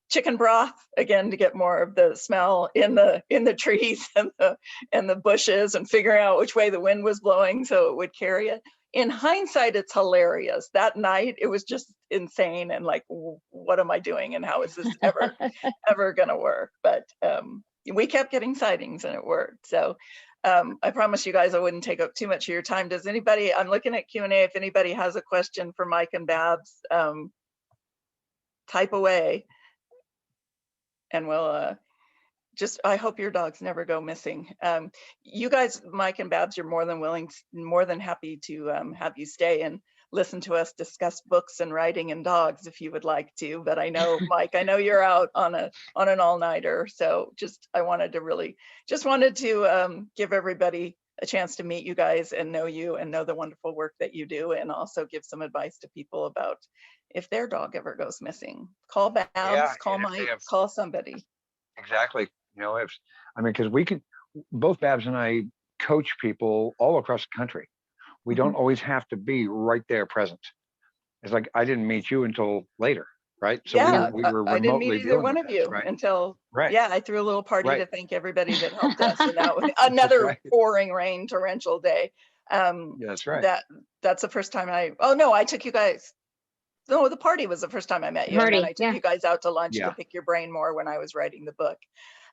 chicken broth again to get more of the smell in the trees and the bushes, and figuring out which way the wind was blowing so it would carry it. In hindsight, it's hilarious. That night it was just insane, and like, what am I doing and how is this ever gonna work? But we kept getting sightings and it worked. So I promise you guys I wouldn't take up too much of your time. Does anybody, I'm looking at Q&A, if anybody has a question for Mike and Babs, type away. And we'll I hope your dogs never go missing. You guys, Mike and Babs, you're more than happy to have you stay and listen to us discuss books and writing and dogs if you would like to. But I know, Mike, I know you're out on an all-nighter. So I wanted to give everybody a chance to meet you guys and know you and know the wonderful work that you do, and also give some advice to people about if their dog ever goes missing. Call Babs, call Mike, call somebody. Exactly. Because both Babs and I coach people all across the country. We don't always have to be right there present. It's like, I didn't meet you until later, right? So yeah, we were remotely I didn't meet either one of you until, I threw a little party to thank everybody that helped us. And that was another pouring rain, torrential day. That's right. That's the first time I took you guys. No, the party was the first time I met you. And then I took you guys out to lunch to pick your brain more when I was writing the book.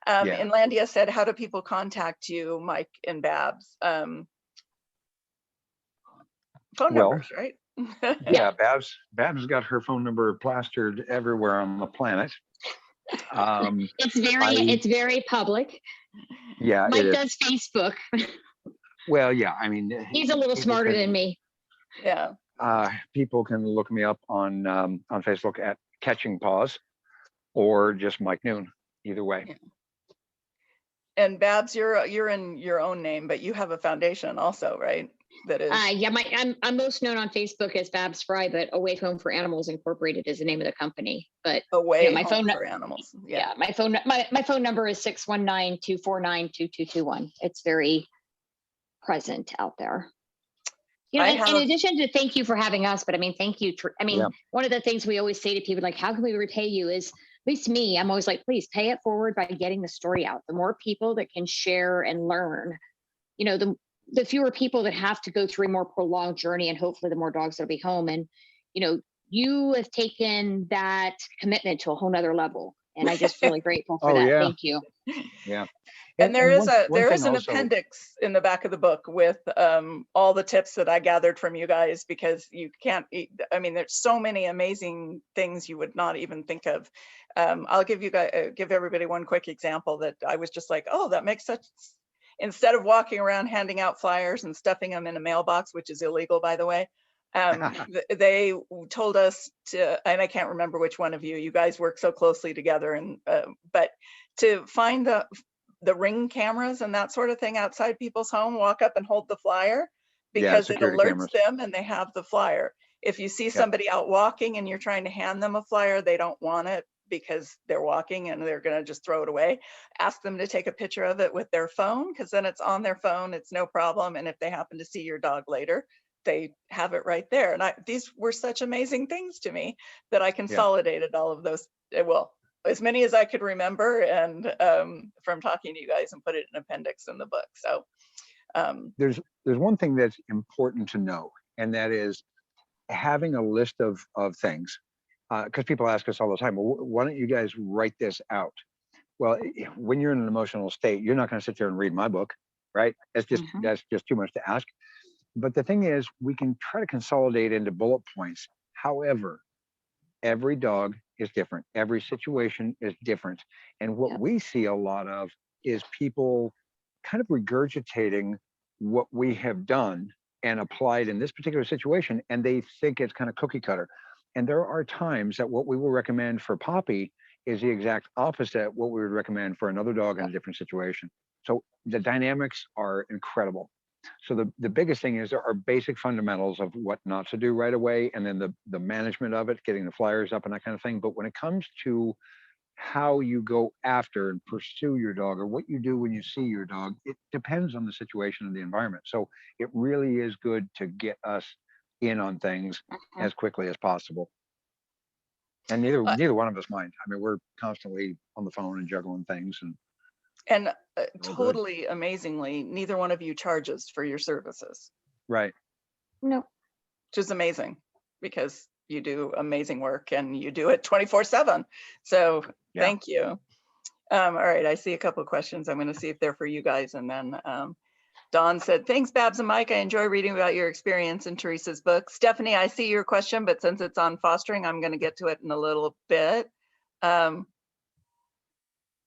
And Landia said, how do people contact you, Mike and Babs? Phone numbers, right? Yeah, Babs got her phone number plastered everywhere on the planet. It's very public. Yeah, Mike does Facebook. Well, yeah, he's a little smarter than me. Yeah. People can look me up on Facebook at Catching Paws, or just Mike Noon. Either way. Yeah. And Babs, you're in your own name, but you have a foundation also, right? That is. I'm most known on Facebook as Babs Fry, but Away Home for Animals Incorporated is the name of the company. But Away Home for Animals. Yeah, my phone number is 619-249-2221. It's very present out there. In addition to thank you for having us, but thank you. One of the things we always say to people, like, how can we repay you, is, at least me, I'm always like, please pay it forward by getting the story out. The more people that can share and learn, the fewer people that have to go through a more prolonged journey, and hopefully the more dogs that'll be home. And, you have taken that commitment to a whole nother level. And I'm just really grateful for that. Yeah. Thank you. Yeah. And there is an appendix in the back of the book with all the tips that I gathered from you guys, because you can't, there's so many amazing things you would not even think of. I'll give everybody one quick example that I was just like, oh, that makes such, instead of walking around handing out flyers and stuffing them in a mailbox, which is illegal, by the way, they told us to, and I can't remember which one of you guys work so closely together, and but to find the ring cameras and that sort of thing outside people's home, walk up and hold the flyer, because it security alerts cameras. them and they have the flyer. If you see somebody out walking and you're trying to hand them a flyer, they don't want it because they're walking and they're going to just throw it away. Ask them to take a picture of it with their phone, because then it's on their phone, it's no problem. And if they happen to see your dog later, they have it right there. And these were such amazing things to me that I consolidated all of those, well, as many as I could remember, and from talking to you guys, and put it in appendix in the book. So there's one thing that's important to know, and that is having a list of things, because people ask us all the time, well, why don't you guys write this out? Well, when you're in an emotional state, you're not going to sit there and read my book, right? That's just too much to ask. But the thing is, we can try to consolidate into bullet points. However, every dog is different. Every situation is different. And what we see a lot of is people kind of regurgitating what we have done and applied in this particular situation, and they think it's kind of cookie cutter. And there are times that what we will recommend for Poppy is the exact opposite what we would recommend for another dog in a different situation. So the dynamics are incredible. So the biggest thing is there are basic fundamentals of what not to do right away, and then the management of it, getting the flyers up and that kind of thing. But when it comes to how you go after and pursue your dog, or what you do when you see your dog, it depends on the situation and the environment. So it really is good to get us in on things as quickly as possible. And neither one of us mind. I mean, we're constantly on the phone and juggling things, and totally amazingly, neither one of you charges for your services. Right. No. Which is amazing, because you do amazing work and you do it 24/7. So thank you. All right, I see a couple of questions. I'm going to see if they're for you guys. And then Dawn said, thanks, Babs and Mike. I enjoy reading about your experience in Teresa's book. Stephanie, I see your question, but since it's on fostering, I'm going to get to it in a little bit.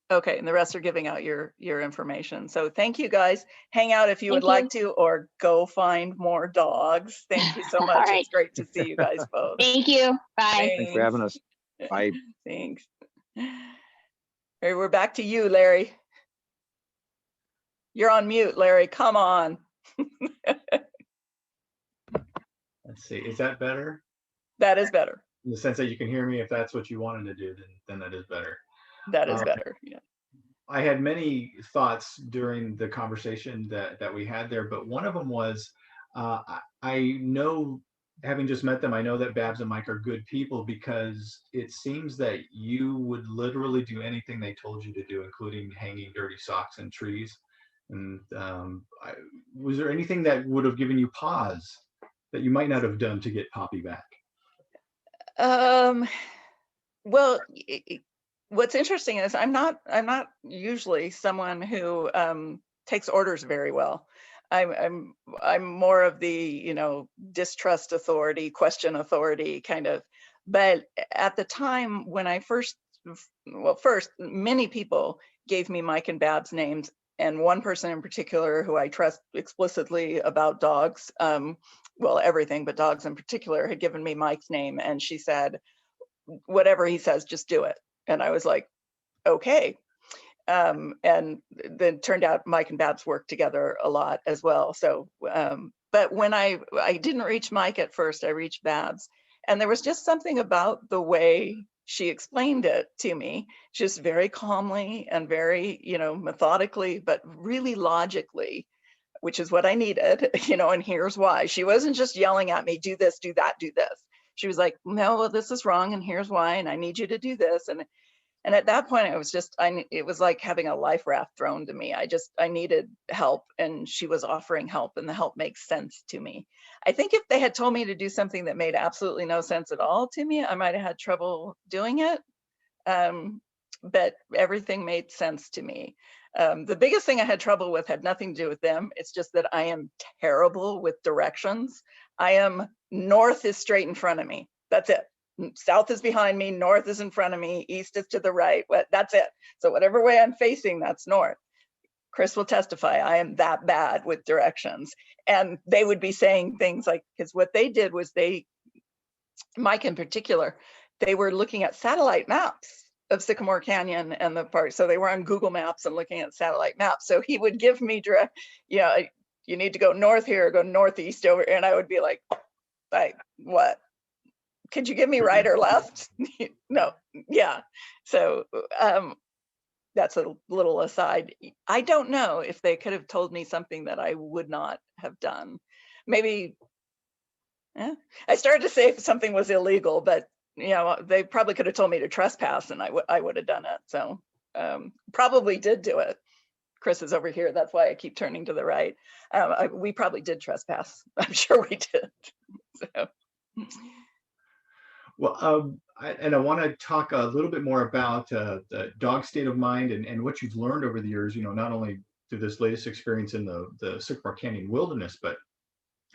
Okay, and the rest are giving out your information. So thank you, guys. Hang out if you would like to, or go find more dogs. Thank you so much. It's great to see you guys both. Thank you. Bye. Thanks for having us. Bye. Thanks. All right, we're back to you, Larry. You're on mute, Larry. Come on. Let's see. Is that better? That is better. In the sense that you can hear me. If that's what you wanted to do, then that is better. That is better. Yeah. I had many thoughts during the conversation that we had there, but one of them was, I know, having just met them, I know that Babs and Mike are good people, because it seems that you would literally do anything they told you to do, including hanging dirty socks in trees. And was there anything that would have given you pause that you might not have done to get Poppy back? Well, what's interesting is I'm not usually someone who takes orders very well. I'm more of the, distrust authority, question authority kind of. But at the time when I first, many people gave me Mike and Bab's names, and one person in particular who I trust explicitly about dogs, well, everything, but dogs in particular, had given me Mike's name, and she said, whatever he says, just do it. And I was like, okay. And then it turned out Mike and Babs worked together a lot as well. So, but when I didn't reach Mike at first, I reached Babs. And there was just something about the way she explained it to me, just very calmly and very, methodically, but really logically, which is what I needed, and here's why. She wasn't just yelling at me, do this, do that, do this. She was like, no, well, this is wrong, and here's why, and I need you to do this. And at that point, it was like having a life raft thrown to me. I needed help, and she was offering help, and the help makes sense to me. I think if they had told me to do something that made absolutely no sense at all to me, I might have had trouble doing it. But everything made sense to me. The biggest thing I had trouble with had nothing to do with them. It's just that I am terrible with directions. North is straight in front of me. That's it. South is behind me, north is in front of me, east is to the right. That's it. So whatever way I'm facing, that's north. Chris will testify, I am that bad with directions. And they would be saying things like, because what they did was Mike in particular, they were looking at satellite maps of Sycamore Canyon and the park. So they were on Google Maps and looking at satellite maps. So he would give me direct, you need to go north here, go northeast over. And I would be like, what? Could you give me right or left? No, yeah. So that's a little aside. I don't know if they could have told me something that I would not have done. Maybe, I started to say if something was illegal, but they probably could have told me to trespass and I would have done it. So probably did do it. Chris is over here. That's why I keep turning to the right. We probably did trespass. I'm sure we did. So. Well, I want to talk a little bit more about the dog state of mind and what you've learned over the years, not only through this latest experience in the Sycamore Canyon wilderness, but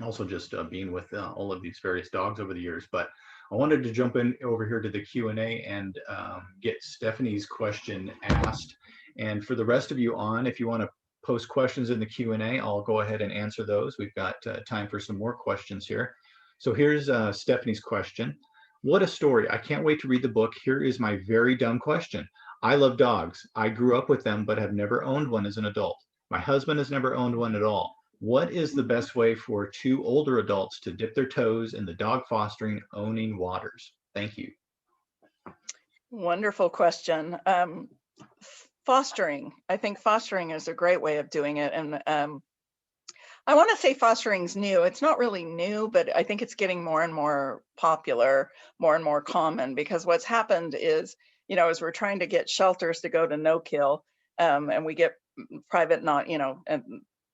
also just being with all of these various dogs over the years. But I wanted to jump in over here to the Q&A and get Stephanie's question asked. And for the rest of you on, if you want to post questions in the Q&A, I'll go ahead and answer those. We've got time for some more questions here. So here's Stephanie's question. What a story. I can't wait to read the book. Here is my very dumb question. I love dogs. I grew up with them, but have never owned one as an adult. My husband has never owned one at all. What is the best way for two older adults to dip their toes in the dog fostering, owning waters? Thank you. Wonderful question. Fostering. I think fostering is a great way of doing it. And I want to say fostering's new. It's not really new, but I think it's getting more and more popular, more and more common, because what's happened is, as we're trying to get shelters to go to no-kill, and we get private, and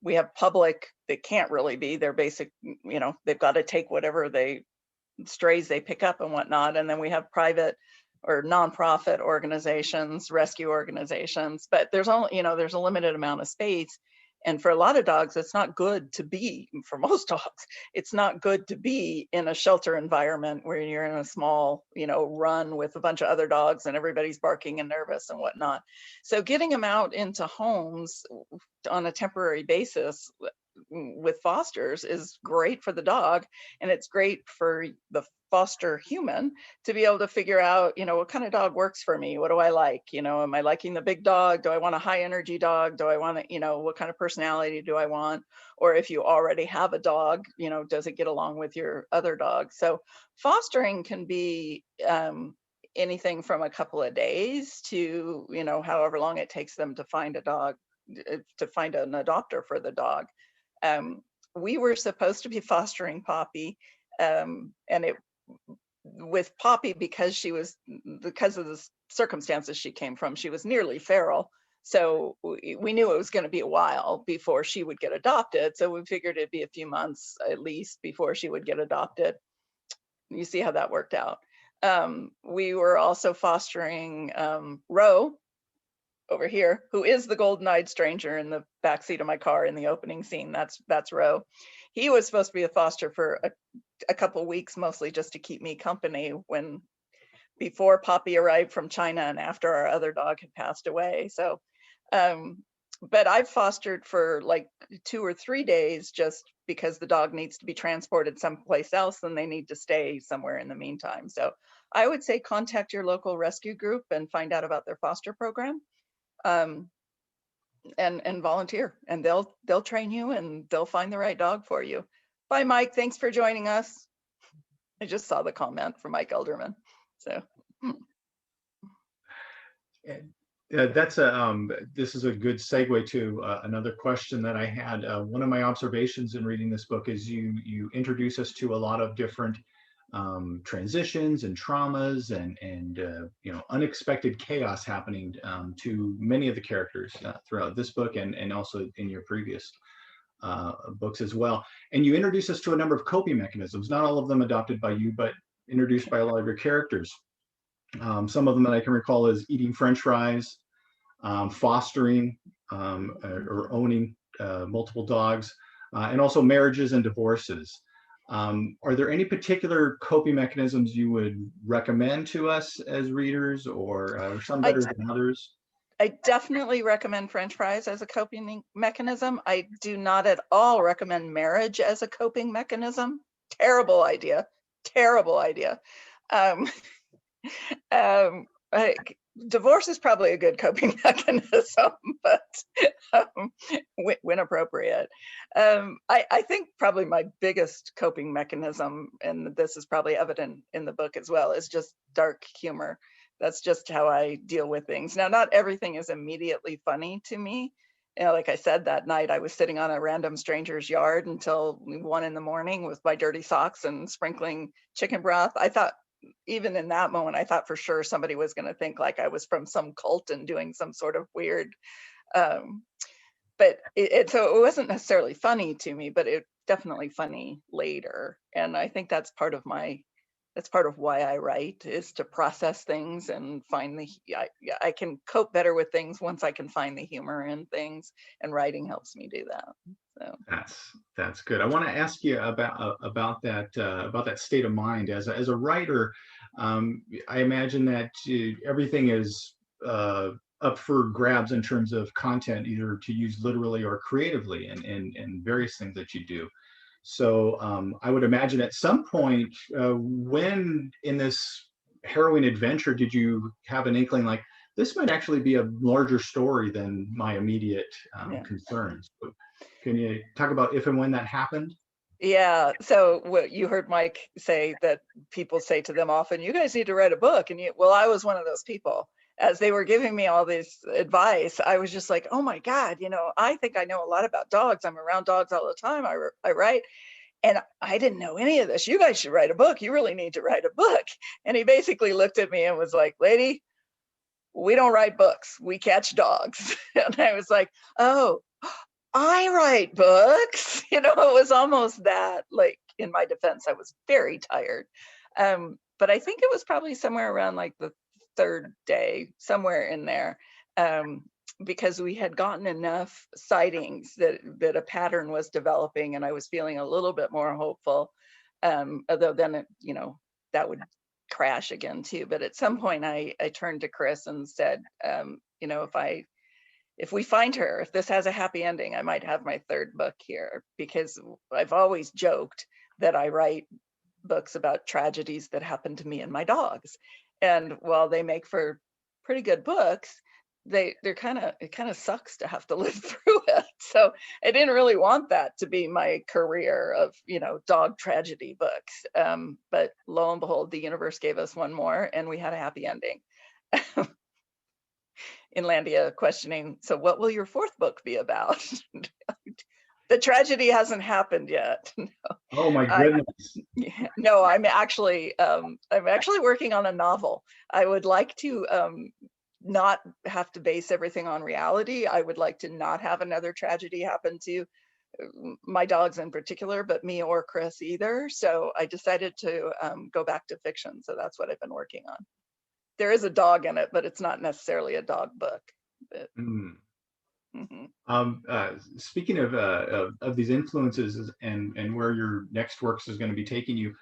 we have public that can't really be, they're basic, they've got to take whatever strays they pick up and whatnot. And then we have private or nonprofit organizations, rescue organizations, but there's only, there's a limited amount of space. And for a lot of dogs, it's not good to be, for most dogs, it's not good to be in a shelter environment where you're in a small, run with a bunch of other dogs and everybody's barking and nervous and whatnot. So getting them out into homes on a temporary basis with fosters is great for the dog, and it's great for the foster human to be able to figure out, what kind of dog works for me? What do I like? Am I liking the big dog? Do I want a high energy dog? Do I want to, what kind of personality do I want? Or if you already have a dog, does it get along with your other dog? So fostering can be anything from a couple of days to, however long it takes them to find a dog, to find an adopter for the dog. We were supposed to be fostering Poppy, and with Poppy, because of the circumstances she came from, she was nearly feral. So we knew it was going to be a while before she would get adopted. So we figured it'd be a few months at least before she would get adopted. You see how that worked out. We were also fostering Ro over here, who is the golden-eyed stranger in the backseat of my car in the opening scene. That's Ro. He was supposed to be a foster for a couple weeks, mostly just to keep me company before Poppy arrived from China and after our other dog had passed away. So, but I've fostered for like 2 or 3 days just because the dog needs to be transported someplace else and they need to stay somewhere in the meantime. So I would say contact your local rescue group and find out about their foster program. And volunteer, and they'll train you and they'll find the right dog for you. Bye, Mike. Thanks for joining us. I just saw the comment from Mike Elderman. So this is a good segue to another question that I had. One of my observations in reading this book is you introduce us to a lot of different transitions and traumas and unexpected chaos happening to many of the characters throughout this book and also in your previous books as well. And you introduce us to a number of coping mechanisms, not all of them adopted by you, but introduced by a lot of your characters. Some of them that I can recall is eating French fries, fostering or owning multiple dogs, and also marriages and divorces. Are there any particular coping mechanisms you would recommend to us as readers, or some better than others? I definitely recommend French fries as a coping mechanism. I do not at all recommend marriage as a coping mechanism. Terrible idea. Terrible idea. Um, divorce is probably a good coping mechanism, but when appropriate. I think probably my biggest coping mechanism, and this is probably evident in the book as well, is just dark humor. That's just how I deal with things. Now, not everything is immediately funny to me. You know, like I said, that night I was sitting on a random stranger's yard until 1 a.m. with my dirty socks and sprinkling chicken broth. I thought, even in that moment, I thought for sure somebody was going to think like I was from some cult and doing some sort of weird. But so it wasn't necessarily funny to me, but it definitely funny later. And I think that's part of why I write, is to process things and find I can cope better with things once I can find the humor in things, and writing helps me do that. So that's good. I want to ask you about that state of mind as a writer. I imagine that everything is up for grabs in terms of content, either to use literally or creatively, and various things that you do. So I would imagine at some point, when in this harrowing adventure, did you have an inkling like this might actually be a larger story than my immediate yeah. concerns? Can you talk about if and when that happened? Yeah. So what you heard Mike say, that people say to them often, you guys need to write a book. And well, I was one of those people. As they were giving me all this advice, I was just like, oh my God, I think I know a lot about dogs. I'm around dogs all the time. I write. And I didn't know any of this. You guys should write a book. You really need to write a book. And he basically looked at me and was like, lady, we don't write books. We catch dogs. And I was like, oh, I write books. It was almost that. Like, in my defense, I was very tired. But I think it was probably somewhere around like the third day, somewhere in there, because we had gotten enough sightings that a pattern was developing, and I was feeling a little bit more hopeful. Although then, that would crash again too. But at some point, I turned to Chris and said, if we find her, if this has a happy ending, I might have my third book here, because I've always joked that I write books about tragedies that happen to me and my dogs. And while they make for pretty good books, it kind of sucks to have to live through it. So I didn't really want that to be my career of, dog tragedy books. But lo and behold, the universe gave us one more, and we had a happy ending. Inlandia questioning, so what will your fourth book be about? The tragedy hasn't happened yet. No. Oh my goodness. No, I'm actually working on a novel. I would like to not have to base everything on reality. I would like to not have another tragedy happen to my dogs in particular, but me or Chris either. So I decided to go back to fiction. So that's what I've been working on. There is a dog in it, but it's not necessarily a dog book. But, speaking of these influences and where your next works is going to be taking you,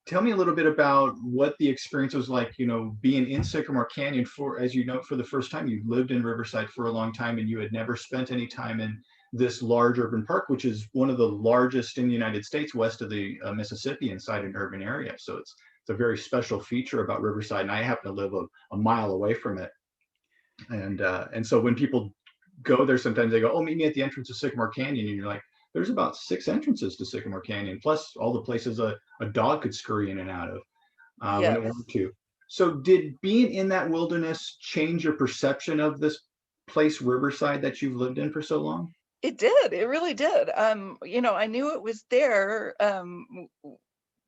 tell me a little bit about what the experience was like, being in Sycamore Canyon for the first time. You lived in Riverside for a long time, and you had never spent any time in this large urban park, which is one of the largest in the United States west of the Mississippi, inside an urban area. So it's a very special feature about Riverside, and I happen to live a mile away from it. And so when people go there, sometimes they go, oh, meet me at the entrance of Sycamore Canyon, and you're like, there's about 6 entrances to Sycamore Canyon, plus all the places a dog could scurry in and out of when it wanted to. So did being in that wilderness change your perception of this place, Riverside, that you've lived in for so long? It did. It really did. I knew it was there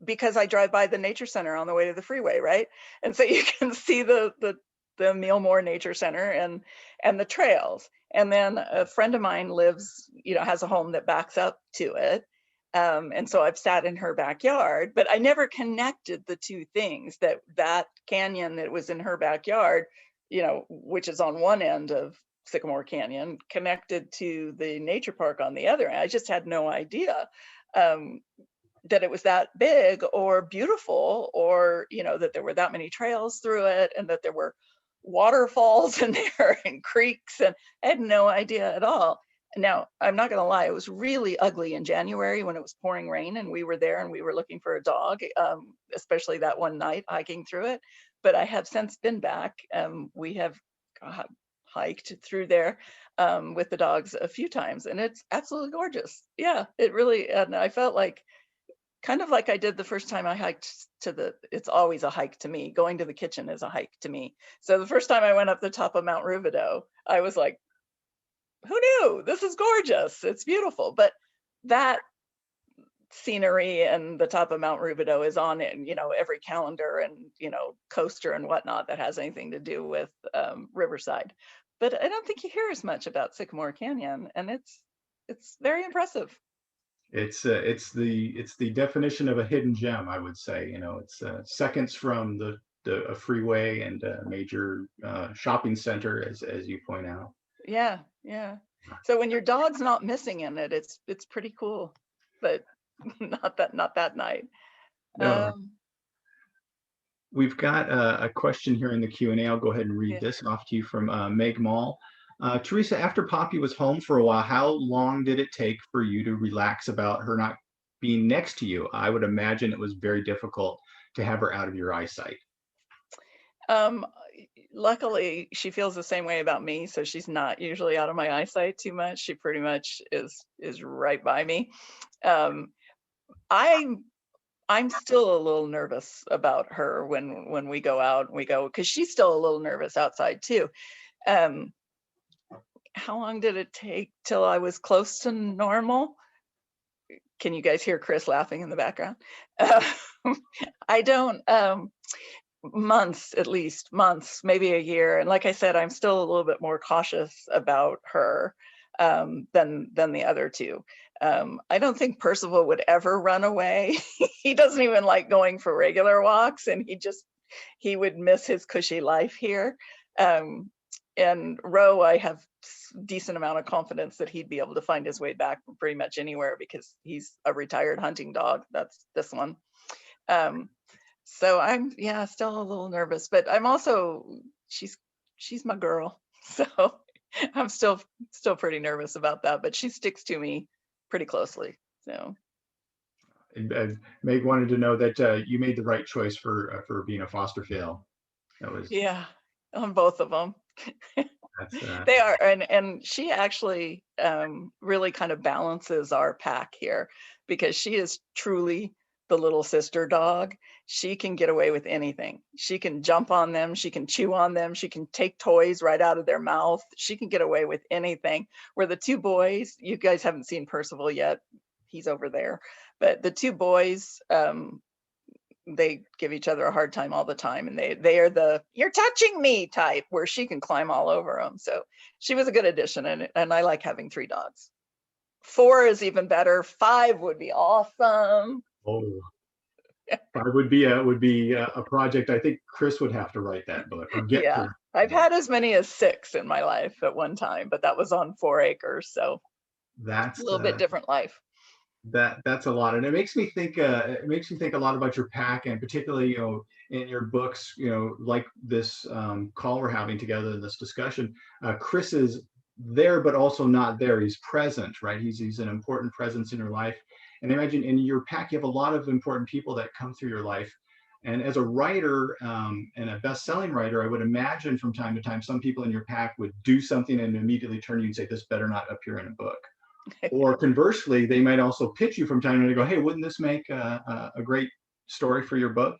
because I drive by the nature center on the way to the freeway, right? And so you can see the Mealmore Nature Center and the trails. And then a friend of mine lives, has a home that backs up to it. And so I've sat in her backyard, but I never connected the two things, that canyon that was in her backyard, which is on one end of Sycamore Canyon, connected to the nature park on the other end. I just had no idea that it was that big or beautiful, or, that there were that many trails through it, and that there were waterfalls in there and creeks, and I had no idea at all. Now, I'm not going to lie, it was really ugly in January when it was pouring rain and we were there and we were looking for a dog, especially that one night hiking through it. But I have since been back. We have hiked through there with the dogs a few times, and it's absolutely gorgeous. Yeah, it really, and I felt like kind of like I did the first time I hiked it's always a hike to me. Going to the kitchen is a hike to me. So the first time I went up the top of Mount Rubidoux, I was like, who knew? This is gorgeous. It's beautiful. But that scenery and the top of Mount Rubidoux is on it, every calendar and, coaster and whatnot that has anything to do with Riverside. But I don't think you hear as much about Sycamore Canyon, and it's very impressive. It's the definition of a hidden gem, I would say. It's seconds from a freeway and a major shopping center, as you point out. Yeah. So when your dog's not missing in it, it's pretty cool, but not that night. No. We've got a question here in the Q&A. I'll go ahead and read this off to you from Meg Mall. Teresa, after Poppy was home for a while, how long did it take for you to relax about her not being next to you? I would imagine it was very difficult to have her out of your eyesight. Luckily, she feels the same way about me, so she's not usually out of my eyesight too much. She pretty much is right by me. I'm still a little nervous about her when we go out, because she's still a little nervous outside too. How long did it take till I was close to normal? Can you guys hear Chris laughing in the background? I don't, months, at least months, maybe a year. And like I said, I'm still a little bit more cautious about her than the other two. I don't think Percival would ever run away. He doesn't even like going for regular walks, and he would miss his cushy life here. And Ro, I have decent amount of confidence that he'd be able to find his way back from pretty much anywhere, because he's a retired hunting dog. That's this one. So I'm still a little nervous, but I'm also she's my girl, so I'm still pretty nervous about that. But she sticks to me pretty closely. So Meg wanted to know that you made the right choice for being a foster fail. That was on both of them. They are, and she actually really kind of balances our pack here, because she is truly the little sister dog. She can get away with anything. She can jump on them. She can chew on them. She can take toys right out of their mouth. She can get away with anything. Where the two boys, you guys haven't seen Percival yet. He's over there. But the two boys, they give each other a hard time all the time. And they are the "you're touching me" type, where she can climb all over them. So she was a good addition. And I like having 3 dogs. 4 is even better. 5 would be awesome. Oh, 5 would be a project. I think Chris would have to write that book. Or get to. I've had as many as 6 in my life at one time, but that was on 4 acres, so that's a little bit different life. That's a lot, and it makes me think. It makes me think a lot about your pack, and particularly, in your books, like this call we're having together in this discussion. Chris is there, but also not there. He's present, right? He's an important presence in your life. And I imagine in your pack, you have a lot of important people that come through your life. And as a writer and a best-selling writer, I would imagine from time to time, some people in your pack would do something and immediately turn to you and say, "This better not appear in a book." Or conversely, they might also pitch you from time to time and go, "Hey, wouldn't this make a great story for your book?"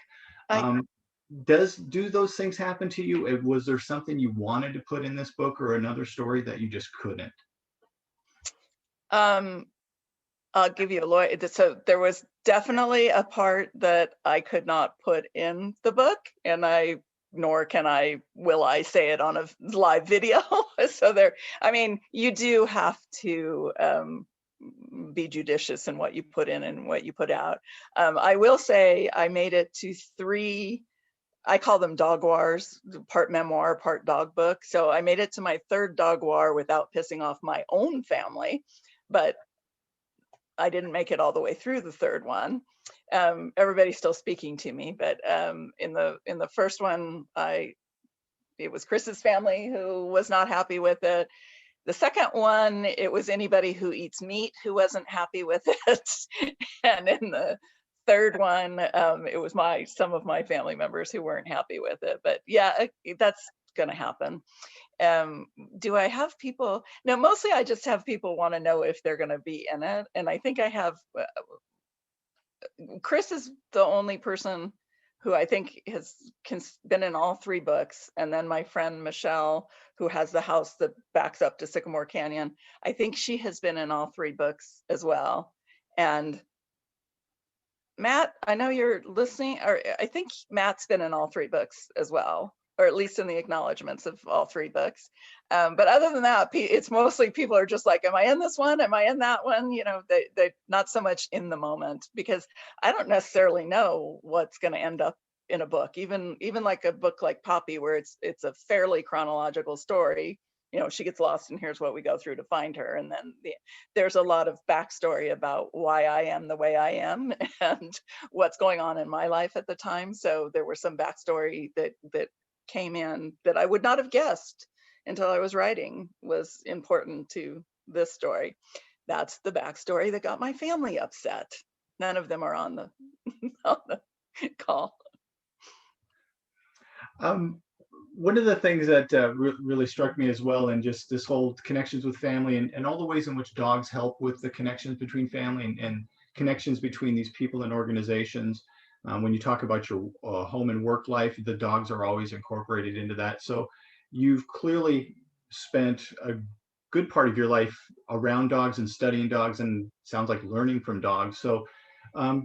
Do those things happen to you? Was there something you wanted to put in this book or another story that you just couldn't? I'll give you a lawyer. So there was definitely a part that I could not put in the book, and will I say it on a live video. So you do have to be judicious in what you put in and what you put out. I will say I made it to 3, I call them dog-oirs, part memoir, part dog book. So I made it to my 3rd dog-oir without pissing off my own family, but I didn't make it all the way through the 3rd one. Everybody's still speaking to me, but in the first one, it was Chris's family who was not happy with it. The second one, it was anybody who eats meat who wasn't happy with it. And in the third one, it was some of my family members who weren't happy with it. But yeah, that's going to happen. Do I have people? No, mostly I just have people want to know if they're going to be in it. And I think I have, Chris is the only person who I think has been in all 3 books. And then my friend Michelle, who has the house that backs up to Sycamore Canyon, I think she has been in all 3 books as well. And Matt, I know you're listening, or I think Matt's been in all 3 books as well, or at least in the acknowledgements of all 3 books. But other than that, it's mostly people are just like, am I in this one? Am I in that one? You know, they not so much in the moment, because I don't necessarily know what's going to end up in a book, even like a book like Poppy, where it's a fairly chronological story. You know, she gets lost and here's what we go through to find her. And then there's a lot of backstory about why I am the way I am and what's going on in my life at the time. So there was some backstory that came in that I would not have guessed until I was writing was important to this story. That's the backstory that got my family upset. None of them are on the, on the call. One of the things that really struck me as well, and just this whole connections with family and all the ways in which dogs help with the connections between family and connections between these people and organizations. When you talk about your home and work life, the dogs are always incorporated into that. So you've clearly spent a good part of your life around dogs and studying dogs, and sounds like learning from dogs. So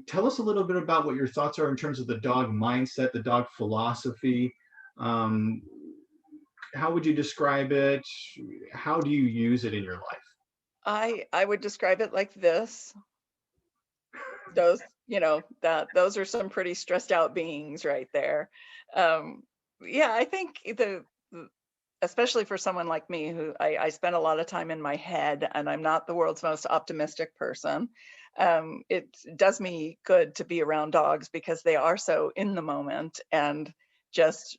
tell us a little bit about what your thoughts are in terms of the dog mindset, the dog philosophy. How would you describe it? How do you use it in your life? I would describe it like this. Those, you know, those are some pretty stressed out beings right there. Yeah, I think especially for someone like me, who I spend a lot of time in my head and I'm not the world's most optimistic person. It does me good to be around dogs because they are so in the moment and just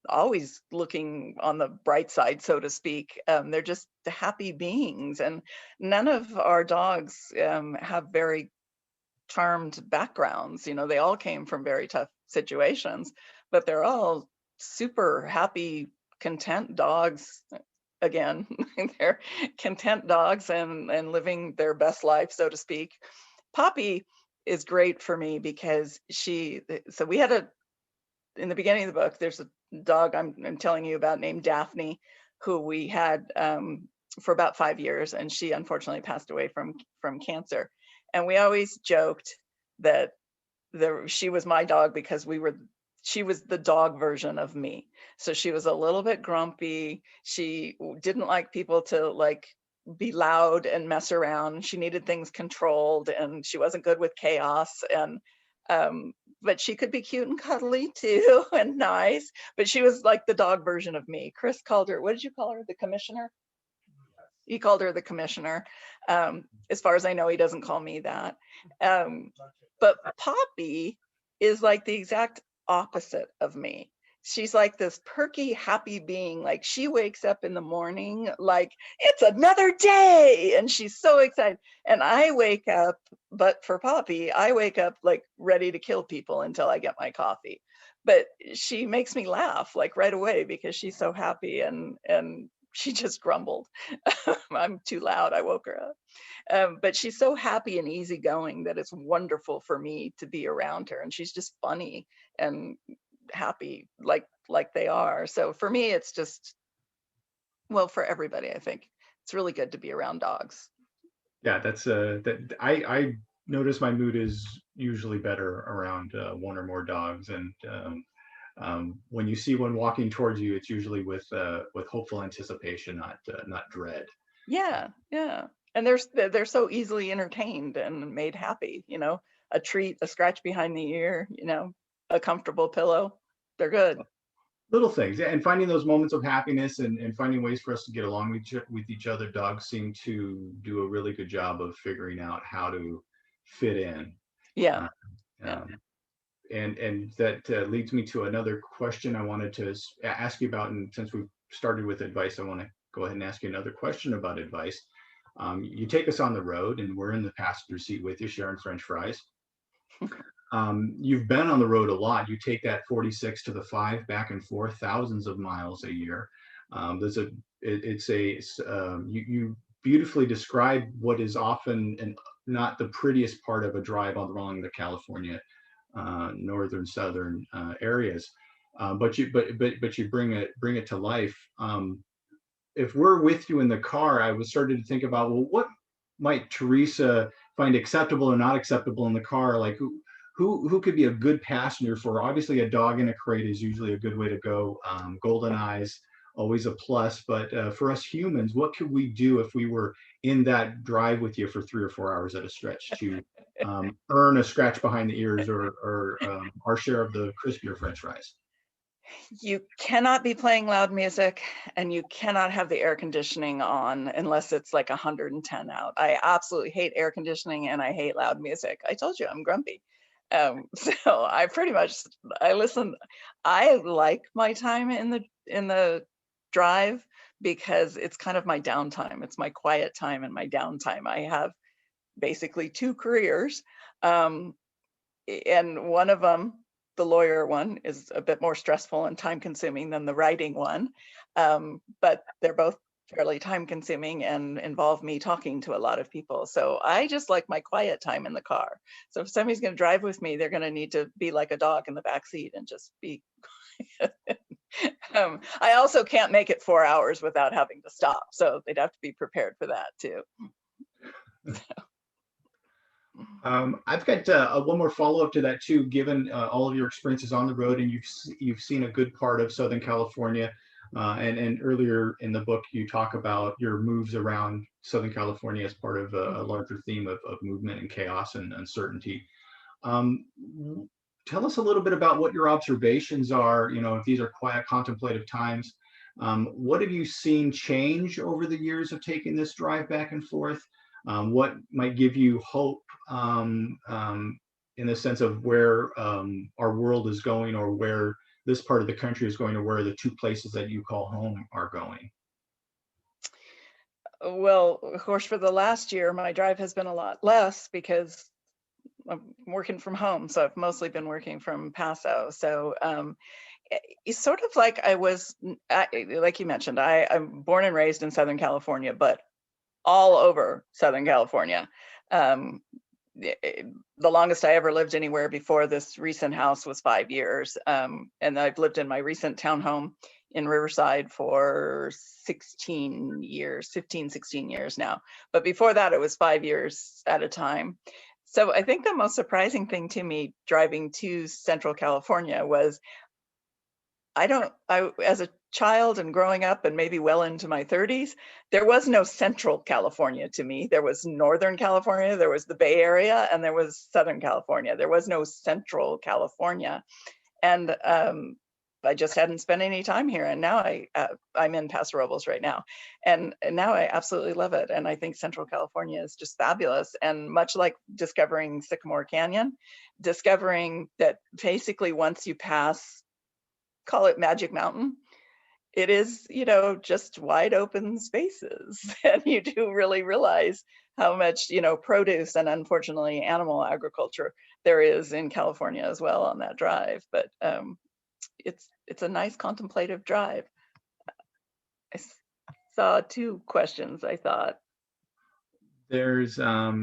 always looking on the bright side, so to speak. They're just happy beings, and none of our dogs have very charmed backgrounds. You know, they all came from very tough situations, but they're all super happy, content dogs. Again, they're content dogs and living their best life, so to speak. Poppy is great for me because so we had in the beginning of the book, there's a dog I'm telling you about named Daphne, who we had for about 5 years, and she unfortunately passed away from cancer. And we always joked that she was my dog because she was the dog version of me. So she was a little bit grumpy. She didn't like people to like be loud and mess around. She needed things controlled, and she wasn't good with chaos. And but she could be cute and cuddly too, and nice. But she was like the dog version of me. Chris called her, what did you call her? The commissioner? He called her the commissioner. As far as I know, he doesn't call me that. But Poppy is like the exact opposite of me. She's like this perky, happy being. Like she wakes up in the morning like it's another day, and she's so excited. And I wake up, but for Poppy, I wake up like ready to kill people until I get my coffee. But she makes me laugh like right away because she's so happy, and she just grumbled. I'm too loud. I woke her up. But she's so happy and easygoing that it's wonderful for me to be around her. And she's just funny and happy like they are. So for me, it's just, well, for everybody, I think it's really good to be around dogs. Yeah, that's that I notice my mood is usually better around one or more dogs, and when you see one walking towards you, it's usually with hopeful anticipation, not dread. Yeah, yeah. And they're so easily entertained and made happy, you know, a treat, a scratch behind the ear, you know, a comfortable pillow. They're good. Little things, and finding those moments of happiness and finding ways for us to get along with each other. Dogs seem to do a really good job of figuring out how to fit in. Yeah. Uh, Yeah. and that leads me to another question I wanted to ask you about. And since we've started with advice, I want to go ahead and ask you another question about advice. You take us on the road, and we're in the passenger seat with you, sharing French fries. You've been on the road a lot. You take that 46 to the 5 back and forth, thousands of miles a year. You beautifully describe what is often not the prettiest part of a drive along the California northern southern areas, but you bring it to life. If we're with you in the car, I was starting to think about, well, what might Teresa find acceptable or not acceptable in the car? Like who could be a good passenger for? Obviously, a dog in a crate is usually a good way to go. Golden eyes, always a plus. But for us humans, what could we do if we were in that drive with you for 3 or 4 hours at a stretch to earn a scratch behind the ears or our share of the crispier French fries? You cannot be playing loud music, and you cannot have the air conditioning on unless it's like 110 out. I absolutely hate air conditioning, and I hate loud music. I told you I'm grumpy. So I listen. I like my time in the drive because it's kind of my downtime. It's my quiet time and my downtime. I have basically 2 careers, and one of them, the lawyer one, is a bit more stressful and time consuming than the writing one, but they're both fairly time consuming and involve me talking to a lot of people. So I just like my quiet time in the car. So if somebody's going to drive with me, they're going to need to be like a dog in the back seat and just be quiet. I also can't make it 4 hours without having to stop. So they'd have to be prepared for that too. I've got one more follow-up to that too. Given all of your experiences on the road, and you've seen a good part of Southern California, and earlier in the book you talk about your moves around Southern California as part of a larger theme of movement and chaos and uncertainty. Tell us a little bit about what your observations are. If these are quiet, contemplative times, what have you seen change over the years of taking this drive back and forth? What might give you hope in the sense of where our world is going, or where this part of the country is going, or where the 2 places that you call home are going? Well, of course, for the last year, my drive has been a lot less because I'm working from home. So I've mostly been working from Paso. So it's sort of like like you mentioned, I'm born and raised in Southern California, but all over Southern California. The longest I ever lived anywhere before this recent house was 5 years. And I've lived in my recent townhome in Riverside for 16 years, 15, 16 years now. But before that, it was 5 years at a time. So I think the most surprising thing to me driving to Central California was as a child and growing up and maybe well into my 30s, there was no Central California to me. There was Northern California, there was the Bay Area, and there was Southern California. There was no Central California. And I just hadn't spent any time here. And now I'm in Paso Robles right now. And now I absolutely love it. And I think Central California is just fabulous. And much like discovering Sycamore Canyon, discovering that basically once you pass, call it Magic Mountain, it is, just wide open spaces. And you do really realize how much, produce and unfortunately animal agriculture there is in California as well on that drive. But it's a nice contemplative drive. I saw 2 questions, I thought. There's a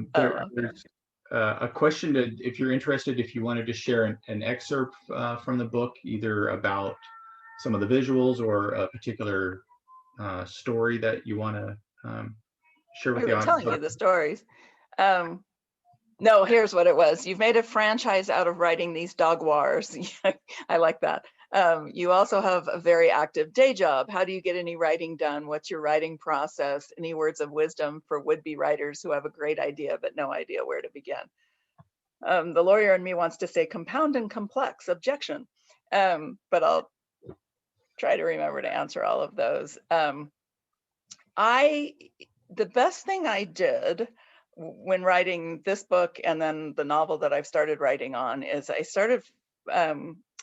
question that, if you're interested, if you wanted to share an excerpt from the book, either about some of the visuals or a particular story that you want to share with the audience. I'm telling you the stories. No, here's what it was. You've made a franchise out of writing these dog-oirs. I like that. You also have a very active day job. How do you get any writing done? What's your writing process? Any words of wisdom for would-be writers who have a great idea but no idea where to begin? The lawyer in me wants to say compound and complex, objection. But I'll try to remember to answer all of those. The best thing I did when writing this book and then the novel that I've started writing on is I started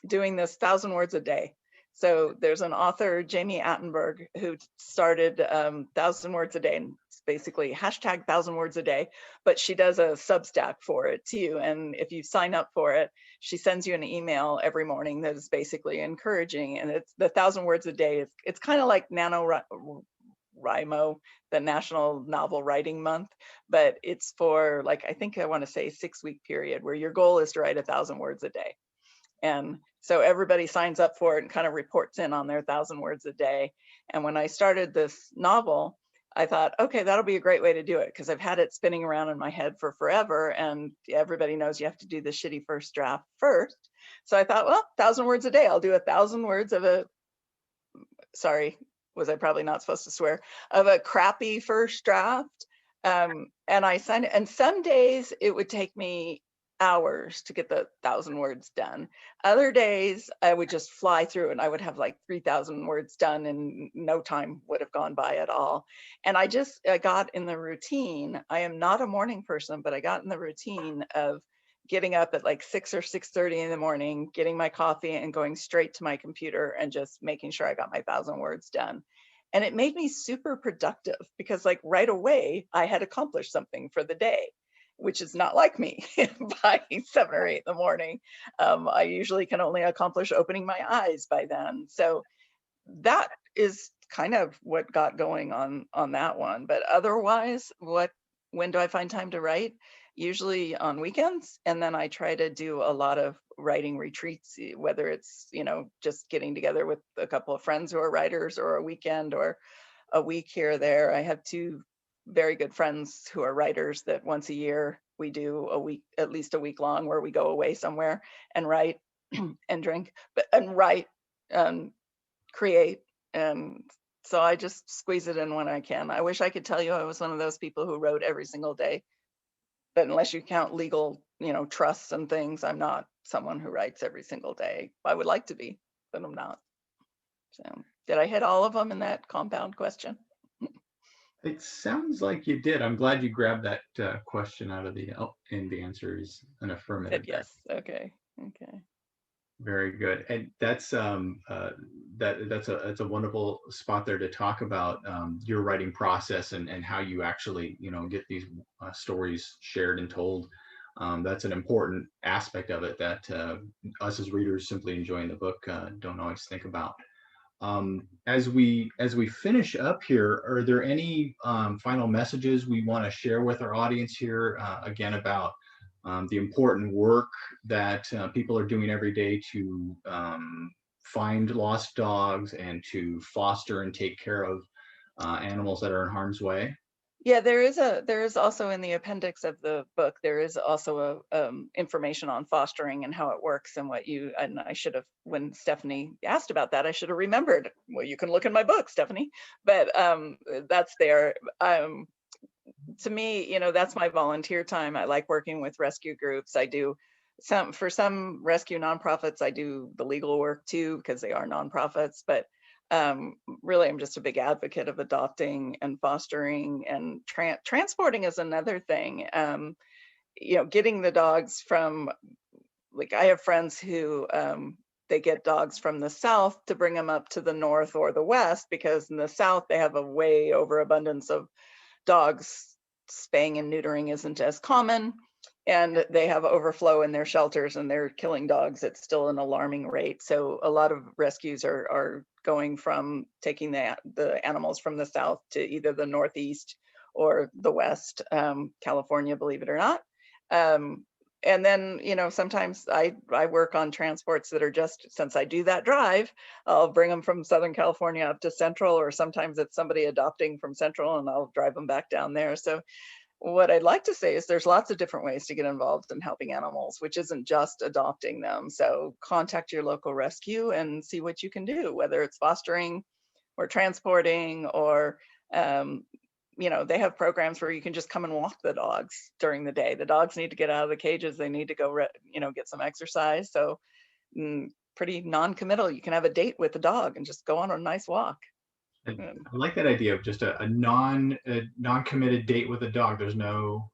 doing this 1,000 words a day. So there's an author, Jamie Attenberg, who started 1,000 words a day, and it's basically hashtag 1,000 words a day, but she does a Substack for it too. And if you sign up for it, she sends you an email every morning that is basically encouraging. And it's the 1,000 words a day. It's kind of like NaNoWriMo, the National Novel Writing Month, but it's for like, I think I want to say 6-week period where your goal is to write 1,000 words a day. And so everybody signs up for it and kind of reports in on their 1,000 words a day. And when I started this novel, I thought, okay, that'll be a great way to do it, because I've had it spinning around in my head for forever. And everybody knows you have to do the shitty first draft first. So I thought, well, 1,000 words a day, I'll do 1,000 words of a, sorry, was I probably not supposed to swear, of a crappy first draft. And I signed it. And some days it would take me hours to get the 1,000 words done. Other days I would just fly through and I would have like 3,000 words done and no time would have gone by at all. And I got in the routine. I am not a morning person, but I got in the routine of getting up at like 6 or 6:30 in the morning, getting my coffee and going straight to my computer and just making sure I got my 1,000 words done. And it made me super productive because like right away I had accomplished something for the day, which is not like me by 7 or 8 in the morning. I usually can only accomplish opening my eyes by then. So that is kind of what got going on that one. But otherwise, when do I find time to write? Usually on weekends. And then I try to do a lot of writing retreats, whether it's, just getting together with a couple of friends who are writers, or a weekend, or a week here or there. I have 2 very good friends who are writers that once a year we do a week, at least a week long, where we go away somewhere and write and drink, and write and create. And so I just squeeze it in when I can. I wish I could tell you I was one of those people who wrote every single day, but unless you count legal, trusts and things, I'm not someone who writes every single day. I would like to be, but I'm not. So did I hit all of them in that compound question? It sounds like you did. I'm glad you grabbed that question out of the, and the answer is an affirmative. Yes. Okay. Very good. And that's that's a wonderful spot there to talk about your writing process and how you actually get these stories shared and told. That's an important aspect of it that us as readers simply enjoying the book don't always think about. As we finish up here, are there any final messages we want to share with our audience here, again, about the important work that people are doing every day to find lost dogs and to foster and take care of animals that are in harm's way? Yeah, there is also in the appendix of the book, there is also a information on fostering and how it works, and and I should have, when Stephanie asked about that, I should have remembered, well, you can look in my book, Stephanie, but that's there. To me, that's my volunteer time. I like working with rescue groups. I do for some rescue nonprofits, I do the legal work too, because they are nonprofits, but really I'm just a big advocate of adopting and fostering, and transporting is another thing. Getting the dogs from, like, I have friends who they get dogs from the south to bring them up to the north or the west, because in the south they have a way overabundance of dogs. Spaying and neutering isn't as common, and they have overflow in their shelters, and they're killing dogs at still an alarming rate. So a lot of rescues are going from taking the animals from the south to either the northeast or the west, California, believe it or not. And then, sometimes I work on transports that are just, since I do that drive, I'll bring them from Southern California up to Central, or sometimes it's somebody adopting from Central and I'll drive them back down there. So what I'd like to say is there's lots of different ways to get involved in helping animals, which isn't just adopting them. So contact your local rescue and see what you can do, whether it's fostering or transporting, or they have programs where you can just come and walk the dogs during the day. The dogs need to get out of the cages. They need to go, get some exercise. So pretty non-committal. You can have a date with the dog and just go on a nice walk. I like that idea of just a non-committed date with a dog. There's no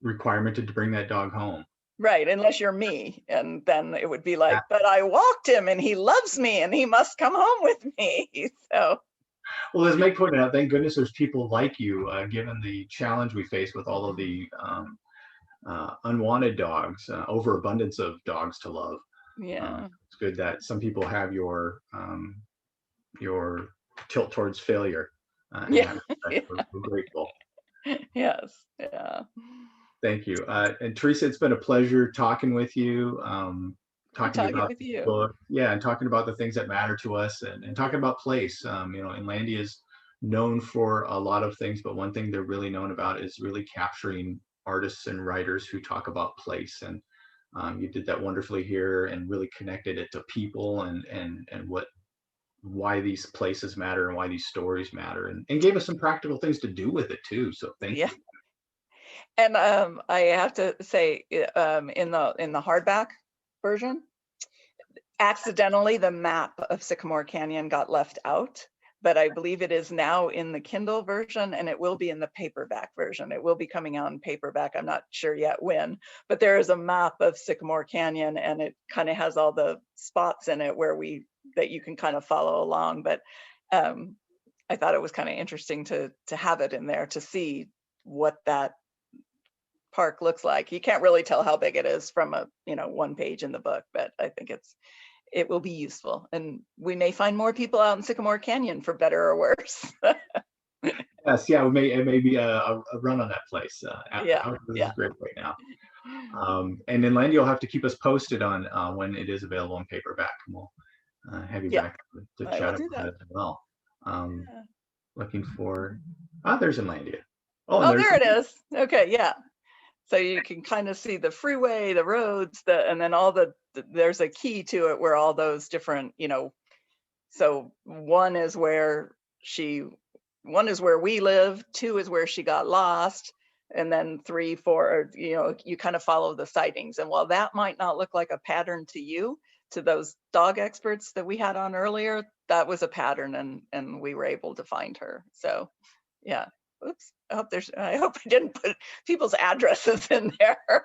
requirement to bring that dog home. Right, unless you're me, and then it would be like, but I walked him and he loves me and he must come home with me. So Well, as Meg pointed out, thank goodness there's people like you, given the challenge we face with all of the unwanted dogs, overabundance of dogs to love. yeah, It's good that some people have your tilt towards failure. And yeah, we're grateful. yes, yeah. Thank you. And Teresa, it's been a pleasure talking with you, talking Talking about with the you. book, yeah, and talking about the things that matter to us, and talking about place. You know, Inlandia is known for a lot of things, but one thing they're really known about is really capturing artists and writers who talk about place. And you did that wonderfully here, and really connected it to people and why these places matter and why these stories matter, and gave us some practical things to do with it too. So thank Yeah. you. And I have to say, in the hardback version, accidentally the map of Sycamore Canyon got left out, but I believe it is now in the Kindle version, and it will be in the paperback version. It will be coming out in paperback. I'm not sure yet when, but there is a map of Sycamore Canyon, and it kind of has all the spots in it that you can kind of follow along. But I thought it was kind of interesting to have it in there to see what that park looks like. You can't really tell how big it is from a one page in the book, but I think it will be useful, and we may find more people out in Sycamore Canyon, for better or worse. Yes, yeah, it may be a run on that place. Yeah, This yeah. is great right now. And then Landy, you'll have to keep us posted on when it is available in paperback, and we'll have you Yeah, back to I chat will do about that. it as well. Yeah. Looking for, there's Inlandia. Oh, and Oh, there's, there it is. Okay, yeah. So you can kind of see the freeway, the roads, and then there's a key to it where all those different, so one is where we live, 2 is where she got lost, and then 3, 4, you kind of follow the sightings. And while that might not look like a pattern to you, to those dog experts that we had on earlier, that was a pattern, and we were able to find her. So yeah. Oops. I hope I didn't put people's addresses in there.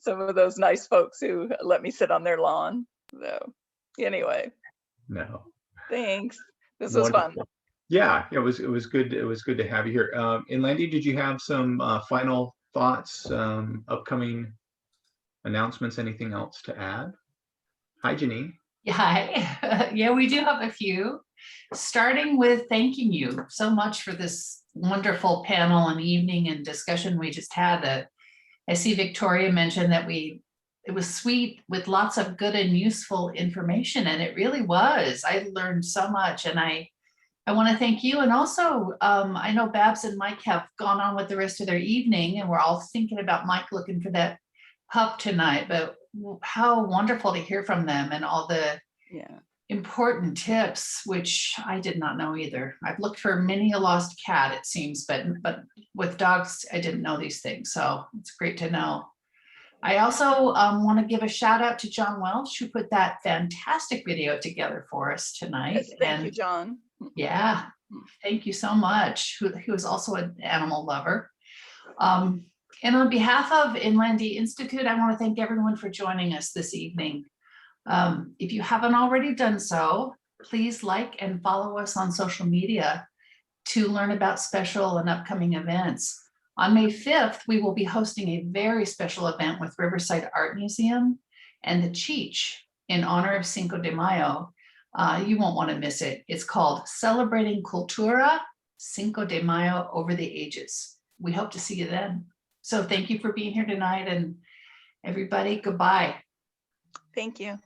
Some of those nice folks who let me sit on their lawn. So anyway, no. thanks. This was fun. Wonderful. Yeah, it was good. It was good to have you here. Inlandia, did you have some final thoughts, upcoming announcements, anything else to add? Hi, Janine. Yeah, yeah, we do have a few. Starting with thanking you so much for this wonderful panel and evening and discussion we just had. I see Victoria mentioned that it was sweet with lots of good and useful information, and it really was. I learned so much, and I want to thank you. And also, I know Babs and Mike have gone on with the rest of their evening, and we're all thinking about Mike looking for that pup tonight, but how wonderful to hear from them and all the important tips, which I did not know either. I've looked for many a lost cat, it seems, but with dogs, I didn't know these things. So it's great to know. I also want to give a shout out to John Welch, who put that fantastic video together for us tonight. Yes, thank you, John. Yeah, thank you so much. Who is also an animal lover. And on behalf of Inlandia Institute, I want to thank everyone for joining us this evening. If you haven't already done so, please like and follow us on social media to learn about special and upcoming events. On May 5th, we will be hosting a very special event with Riverside Art Museum and the Cheech in honor of Cinco de Mayo. You won't want to miss it. It's called Celebrating Cultura Cinco de Mayo Over the Ages. We hope to see you then. So thank you for being here tonight, and everybody, goodbye. Thank you.